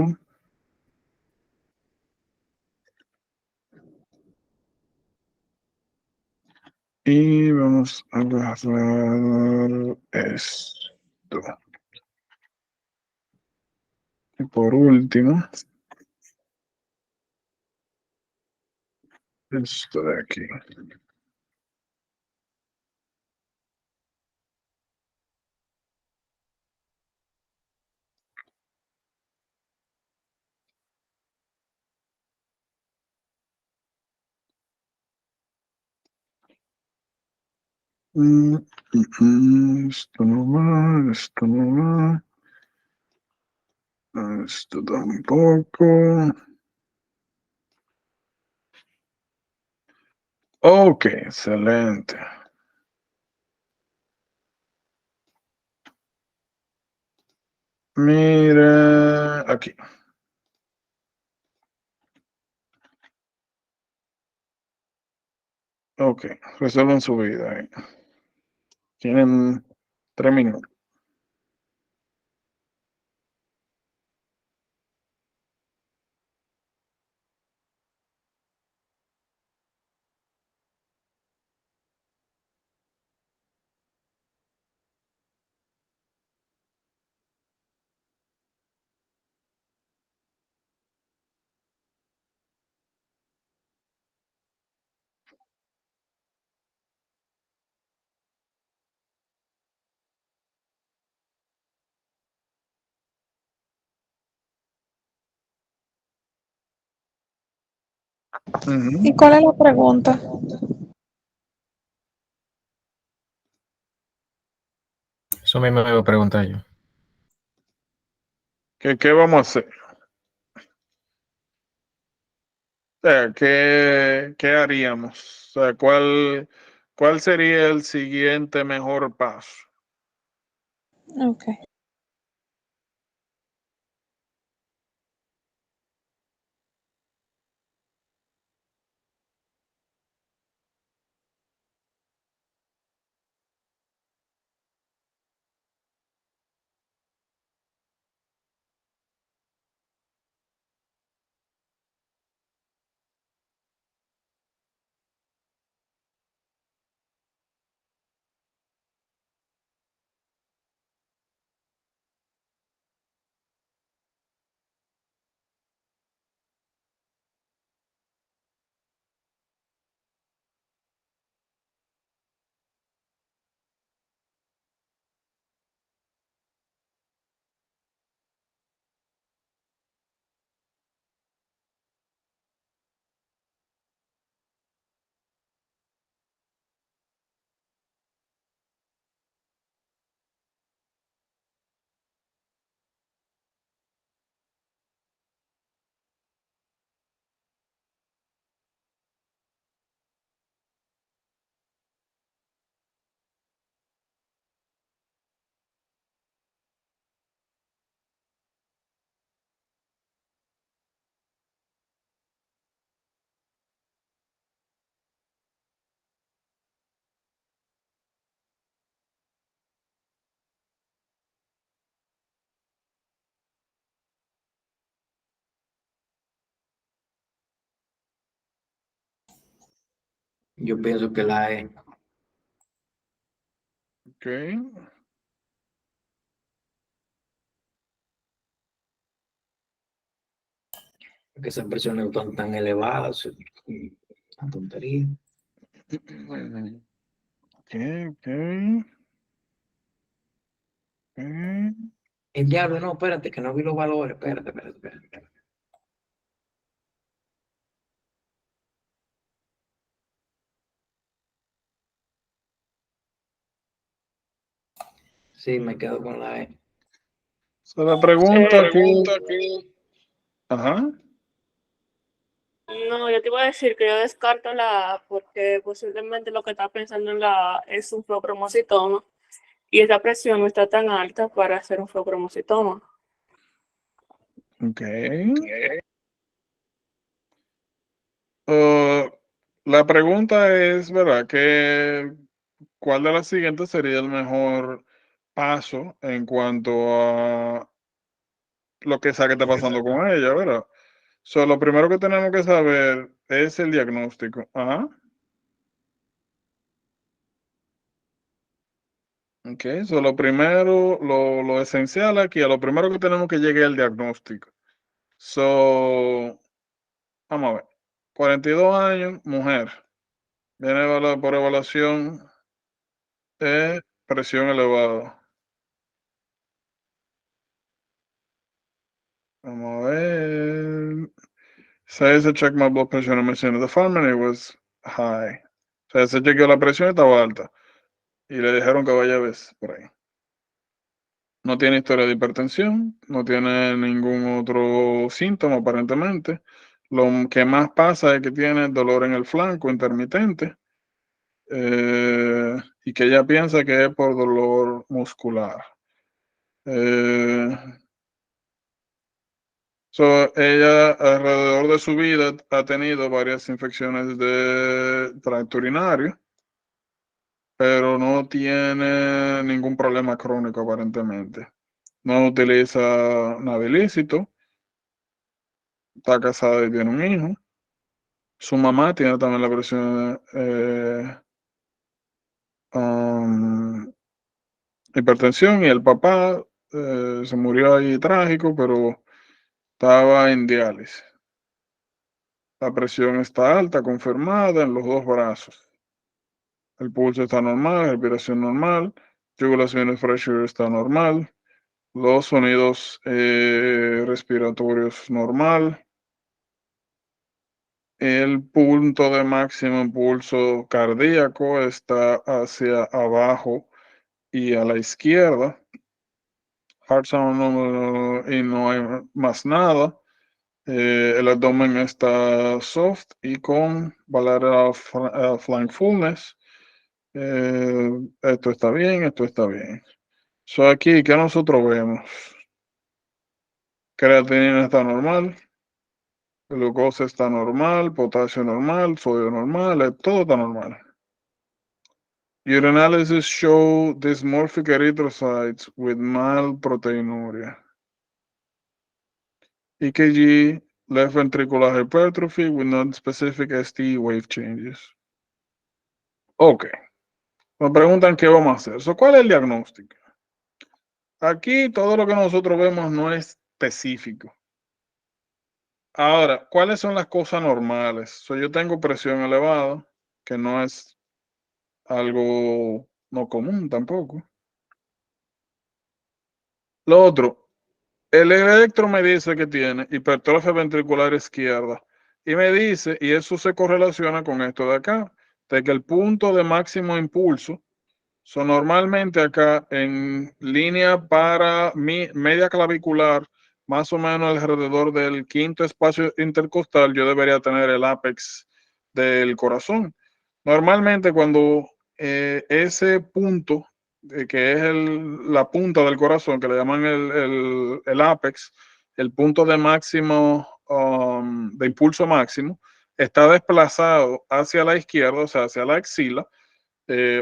Y vamos a agarrar esto. Y por último, esto de aquí. Esto no va, esto no va. Esto tampoco. Ok, excelente. Mira aquí. Ok, resuelvan su vida ahí. Tienen 3 minutos. ¿Y cuál es la pregunta? Eso mismo me iba a preguntar yo. ¿Qué vamos a hacer? O sea, ¿qué haríamos? O sea, ¿cuál sería el siguiente mejor paso? Ok. Yo pienso que la E. Ok. Que esas presiones están tan elevadas. Una tontería. Ok, ok. Ok. El diablo, no, espérate, que no vi los valores. Espérate. Sí, me quedo con la E. So, la pregunta aquí. Ajá. No, yo te iba a decir que yo descarto la A porque posiblemente lo que está pensando en la A es un feocromocitoma y esa presión no está tan alta para hacer un feocromocitoma. Ok. La pregunta es, ¿verdad? ¿Cuál de las siguientes sería el mejor paso en cuanto a lo que sea que está pasando con ella, ¿verdad? So, lo primero que tenemos que saber es el diagnóstico. Ajá. Ok, so lo primero, lo esencial aquí, a lo primero que tenemos que llegar al diagnóstico. So, vamos a ver. 42 años, mujer. Viene por evaluación de presión elevada. Vamos a ver. Says I checked my blood pressure on the machine at the farm and it was high. O sea, se chequeó la presión y estaba alta. Y le dijeron que vaya a ver por ahí. No tiene historia de hipertensión, no tiene ningún otro síntoma aparentemente. Lo que más pasa es que tiene dolor en el flanco intermitente y que ella piensa que es por dolor muscular. Ella alrededor de su vida ha tenido varias infecciones de tracto urinario, pero no tiene ningún problema crónico aparentemente. No utiliza nada ilícito, está casada y tiene un hijo. Su mamá tiene también la presión hipertensión y el papá se murió ahí trágico, pero estaba en diálisis. La presión está alta, confirmada en los dos brazos. El pulso está normal, la respiración normal, jugular sinus pressure está normal, los sonidos respiratorios normal. El punto de máximo impulso cardíaco está hacia abajo y a la izquierda. Heart sound y no hay más nada. El abdomen está soft y con bilateral flank fullness. Esto está bien, esto está bien. So aquí, ¿qué nosotros vemos? Creatinina está normal, glucosa está normal, potasio normal, sodio normal, todo está normal. Urinalysis show dysmorphic erythrocytes with mild proteinuria. EKG, left ventricular hypertrophy with non-specific ST wave changes. Ok. Me preguntan qué vamos a hacer. So, ¿cuál es el diagnóstico? Aquí todo lo que nosotros vemos no es específico. Ahora, ¿cuáles son las cosas normales? So, yo tengo presión elevada, que no es algo no común tampoco. Lo otro, el electro me dice que tiene hipertrofia ventricular izquierda y me dice, y eso se correlaciona con esto de acá, de que el punto de máximo impulso son normalmente acá en línea para mi media clavicular, más o menos alrededor del quinto espacio intercostal, yo debería tener el apex del corazón. Normalmente cuando ese punto, que es la punta del corazón, que le llaman el apex, el punto de máximo, de impulso máximo, está desplazado hacia la izquierda, o sea, hacia la axila,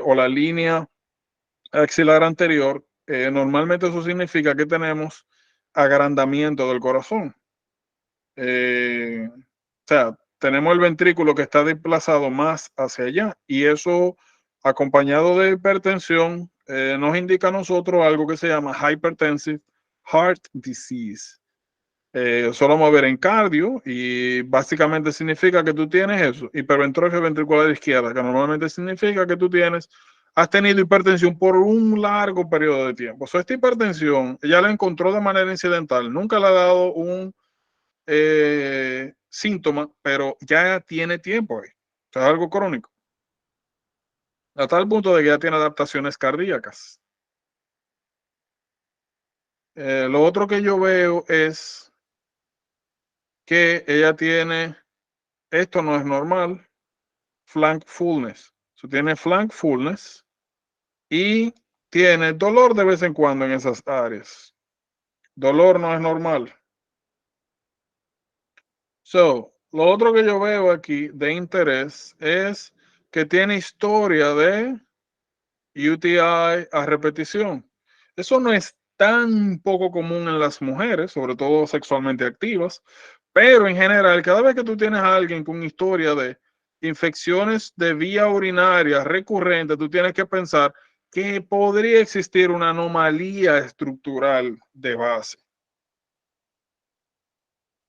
o la línea axilar anterior, normalmente eso significa que tenemos agrandamiento del corazón. O sea, tenemos el ventrículo que está desplazado más hacia allá y eso acompañado de hipertensión nos indica a nosotros algo que se llama hypertensive heart disease. Eso lo vamos a ver en cardio y básicamente significa que tú tienes eso, hipertrofia ventricular izquierda, que normalmente significa que tú has tenido hipertensión por un largo periodo de tiempo. Esta hipertensión ella la encontró de manera incidental, nunca le ha dado un síntoma, pero ya tiene tiempo ahí. O sea, es algo crónico. A tal punto de que ya tiene adaptaciones cardíacas. Lo otro que yo veo es que ella tiene, esto no es normal, flank fullness. Tiene flank fullness y tiene dolor de vez en cuando en esas áreas. Dolor no es normal. Lo otro que yo veo aquí de interés es que tiene historia de UTI a repetición. Eso no es tan poco común en las mujeres, sobre todo sexualmente activas, pero en general, cada vez que tú tienes a alguien con historia de infecciones de vía urinaria recurrente, tú tienes que pensar que podría existir una anomalía estructural de base.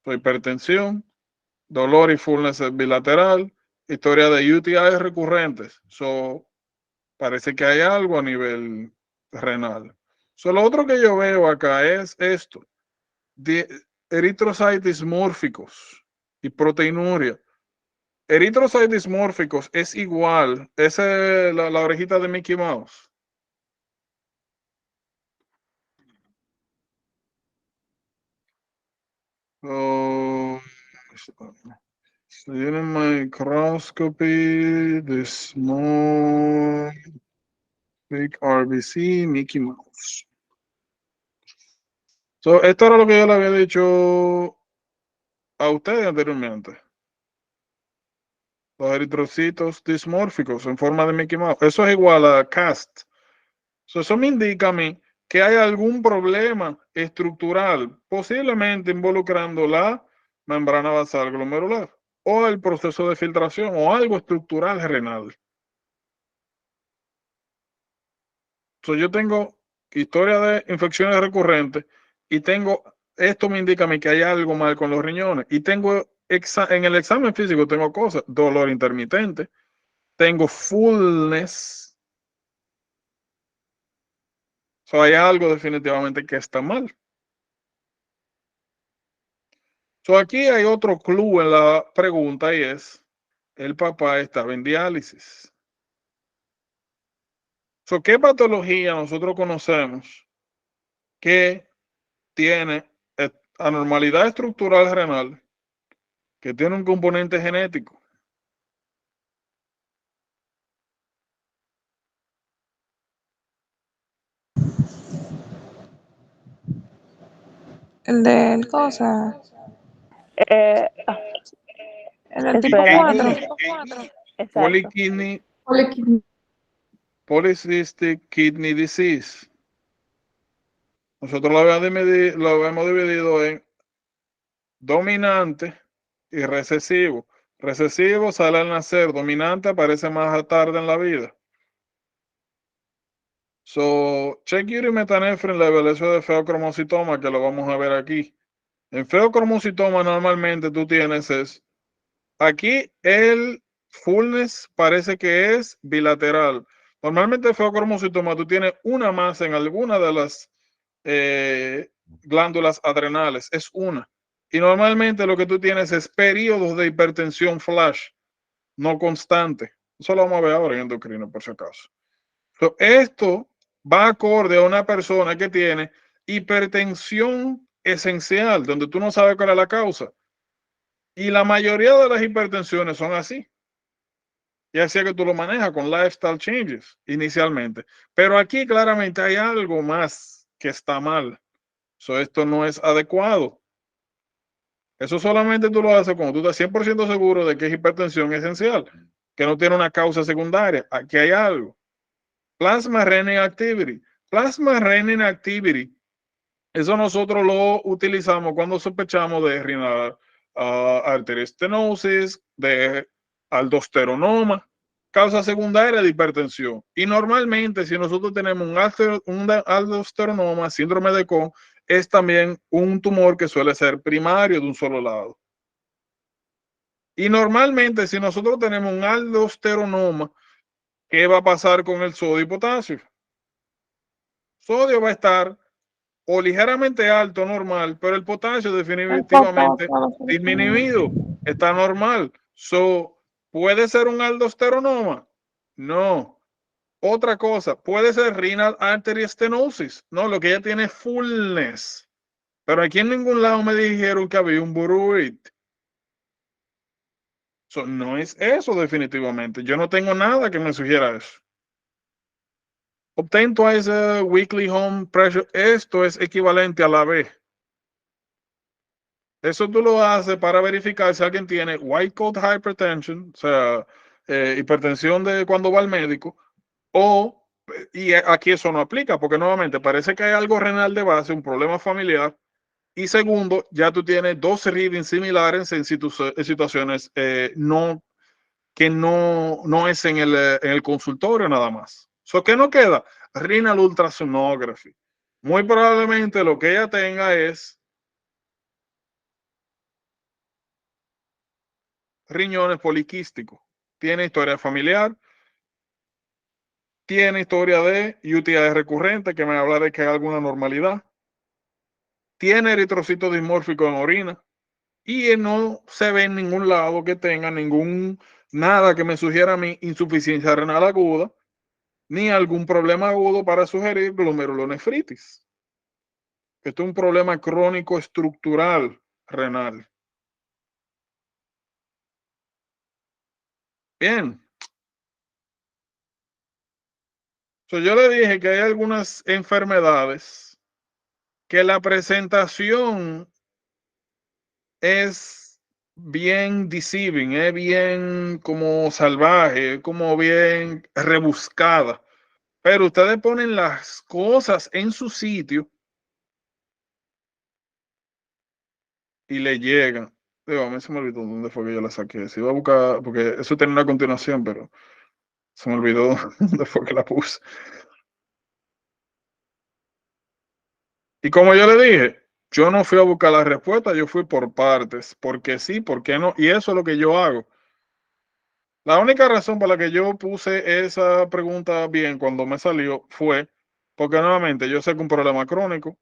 Hipertensión, dolor y fullness bilateral, historia de UTI recurrentes. Parece que hay algo a nivel renal. Lo otro que yo veo acá es esto, de eritrocitos mórficos y proteinuria. Eritrocitos mórficos es igual, esa es la orejita de Mickey Mouse. So in microscopy, the small big RBC, Mickey Mouse. Esto era lo que yo le había dicho a ustedes anteriormente. Los eritrocitos dismórficos en forma de Mickey Mouse. Eso es igual a CAST. Eso me indica a mí que hay algún problema estructural, posiblemente involucrando la membrana basal glomerular o el proceso de filtración o algo estructural renal. Yo tengo historia de infecciones recurrentes y esto me indica a mí que hay algo mal con los riñones y tengo en el examen físico tengo cosas, dolor intermitente, tengo fullness. Hay algo definitivamente que está mal. Aquí hay otro clue en la pregunta y es, el papá estaba en diálisis. ¿Qué patología nosotros conocemos que tiene anormalidad estructural renal, que tiene un componente genético? El del cosa. El del tipo Espera. 4. Exacto. Polycystic kidney disease. Nosotros lo habíamos dividido en dominante y recesivo. Recesivo sale al nacer, dominante aparece más tarde en la vida. Check your metanephrine level, eso de feocromocitoma, que lo vamos a ver aquí. En feocromocitoma normalmente tú tienes aquí el fullness parece que es bilateral. Normalmente el feocromocitoma tú tienes una más en alguna de las glándulas adrenales, es una. Y normalmente lo que tú tienes es periodos de hipertensión flash, no constante. Eso lo vamos a ver ahora en endocrino, por si acaso. Esto va acorde a una persona que tiene hipertensión esencial, donde tú no sabes cuál es la causa. Y la mayoría de las hipertensiones son así. Ya sea que tú lo manejas con lifestyle changes inicialmente. Pero aquí claramente hay algo más que está mal. Esto no es adecuado. Eso solamente tú lo haces cuando tú estás 100% seguro de que es hipertensión esencial, que no tiene una causa secundaria. Aquí hay algo. Plasma renin activity. Plasma renin activity. Eso nosotros lo utilizamos cuando sospechamos de renal arteriostenosis, de aldosteronoma, causa secundaria de hipertensión. Y normalmente, si nosotros tenemos un aldosteronoma, síndrome de Cohn, es también un tumor que suele ser primario de un solo lado. Y normalmente, si nosotros tenemos un aldosteronoma, ¿qué va a pasar con el sodio y potasio? Sodio va a estar o ligeramente alto, normal, pero el potasio definitivamente disminuido, está normal. ¿Puede ser un aldosteronoma? No. Otra cosa, puede ser renal artery stenosis. No, lo que ella tiene es fullness. Pero aquí en ningún lado me dijeron que había un Bururic. No es eso definitivamente. Yo no tengo nada que me sugiera eso. Obtain twice a weekly home pressure. Esto es equivalente a la B. Eso tú lo haces para verificar si alguien tiene white coat hypertension, o sea, hipertensión de cuando va al médico, y aquí eso no aplica, porque nuevamente parece que hay algo renal de base, un problema familiar, y segundo, ya tú tienes dos readings similares en situaciones que no es en el consultorio nada más. ¿Qué no queda? Renal ultrasonography. Muy probablemente lo que ella tenga es riñones poliquísticos. Tiene historia familiar, tiene historia de UTI recurrente, que me habla de que hay alguna normalidad, tiene eritrocito dismórfico en orina, y no se ve en ningún lado que tenga nada que me sugiera a mí insuficiencia renal aguda, ni algún problema agudo para sugerir glomerulonefritis. Esto es un problema crónico estructural renal. Bien. Yo le dije que hay algunas enfermedades que la presentación es bien deceiving, es bien como salvaje, como bien rebuscada. Pero ustedes ponen las cosas en su sitio y le llegan. Digo, a mí se me olvidó dónde fue que yo la saqué. Si iba a buscar, porque eso tiene una continuación, pero se me olvidó dónde fue que la puse. Y como yo le dije, yo no fui a buscar la respuesta, yo fui por partes, porque sí, por qué no, y eso es lo que yo hago. La única razón por la que yo puse esa pregunta bien cuando me salió fue porque nuevamente yo sé que un problema crónico,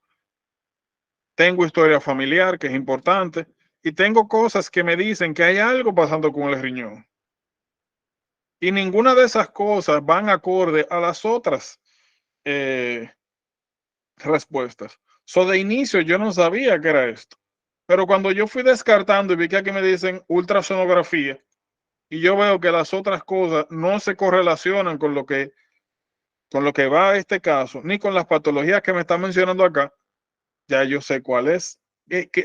tengo historia familiar que es importante y tengo cosas que me dicen que hay algo pasando con el riñón. Y ninguna de esas cosas van acorde a las otras respuestas. De inicio yo no sabía que era esto. Pero cuando yo fui descartando y vi que aquí me dicen ultrasonografía y yo veo que las otras cosas no se correlacionan con lo que va a este caso, ni con las patologías que me están mencionando acá, ya yo sé cuál es,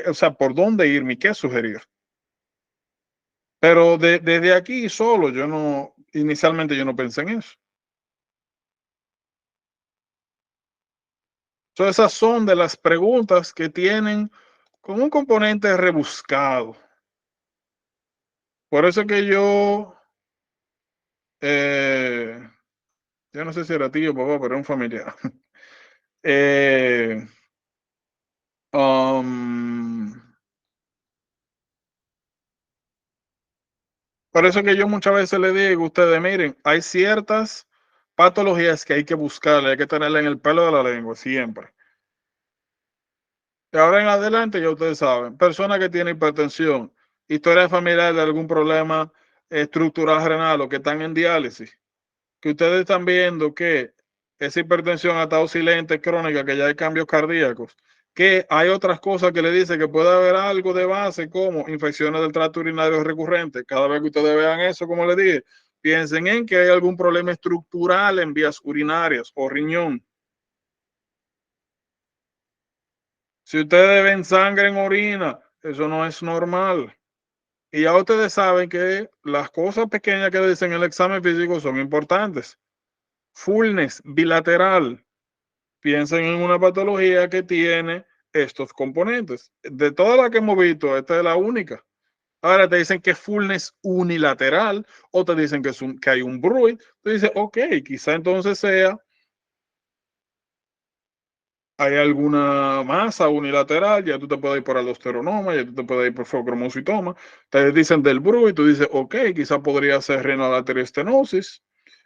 o sea, por dónde irme y qué sugerir. Pero desde aquí solo, inicialmente yo no pensé en eso. Esas son de las preguntas que tienen con un componente rebuscado. Por eso que yo no sé si era tío o papá, pero era un familiar. Por eso que yo muchas veces le digo a ustedes, miren, hay ciertas patologías que hay que buscarle, hay que tenerla en el pelo de la lengua, siempre. De ahora en adelante, ya ustedes saben, persona que tiene hipertensión, historia familiar de algún problema estructural renal o que están en diálisis, que ustedes están viendo que esa hipertensión ha estado silente, crónica, que ya hay cambios cardíacos, que hay otras cosas que le dicen que puede haber algo de base como infecciones del tracto urinario recurrente. Cada vez que ustedes vean eso, como les dije, piensen en que hay algún problema estructural en vías urinarias o riñón. Si ustedes ven sangre en orina, eso no es normal. Y ya ustedes saben que las cosas pequeñas que dicen en el examen físico son importantes. Fullness bilateral. Piensen en una patología que tiene estos componentes. De todas las que hemos visto, esta es la única. Ahora te dicen que fullness unilateral, o te dicen que hay un Bruit. Tú dices, ok, quizá entonces sea, hay alguna masa unilateral, ya tú te puedes ir por aldosteronoma, ya tú te puedes ir por feocromocitoma. Te dicen del Bruit, tú dices, ok, quizá podría ser renal arteriostenosis.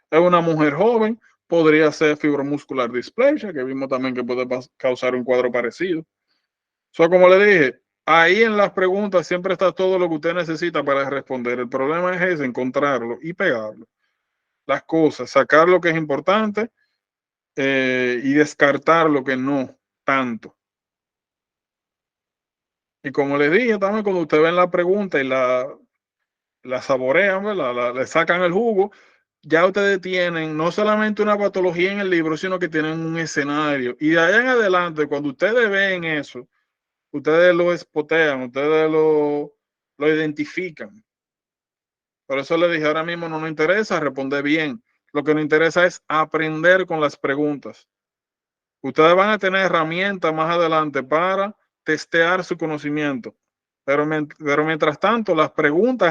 Es una mujer joven, podría ser fibromuscular displasia, que vimos también que puede causar un cuadro parecido. Como le dije, ahí en las preguntas siempre está todo lo que usted necesita para responder. El problema es encontrarlo y pegarlo. Las cosas, sacar lo que es importante y descartar lo que no tanto. Y como les dije también, cuando usted ve la pregunta y la saborean, ¿verdad? Le sacan el jugo, ya ustedes tienen no solamente una patología en el libro, sino que tienen un escenario. Y de allá en adelante, cuando ustedes ven eso, ustedes lo espotean, ustedes lo identifican. Por eso le dije, ahora mismo no nos interesa responder bien. Lo que nos interesa es aprender con las preguntas. Ustedes van a tener herramientas más adelante para testear su conocimiento. Pero mientras tanto,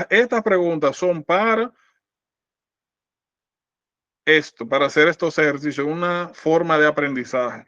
estas preguntas son para esto, para hacer estos ejercicios, una forma de aprendizaje.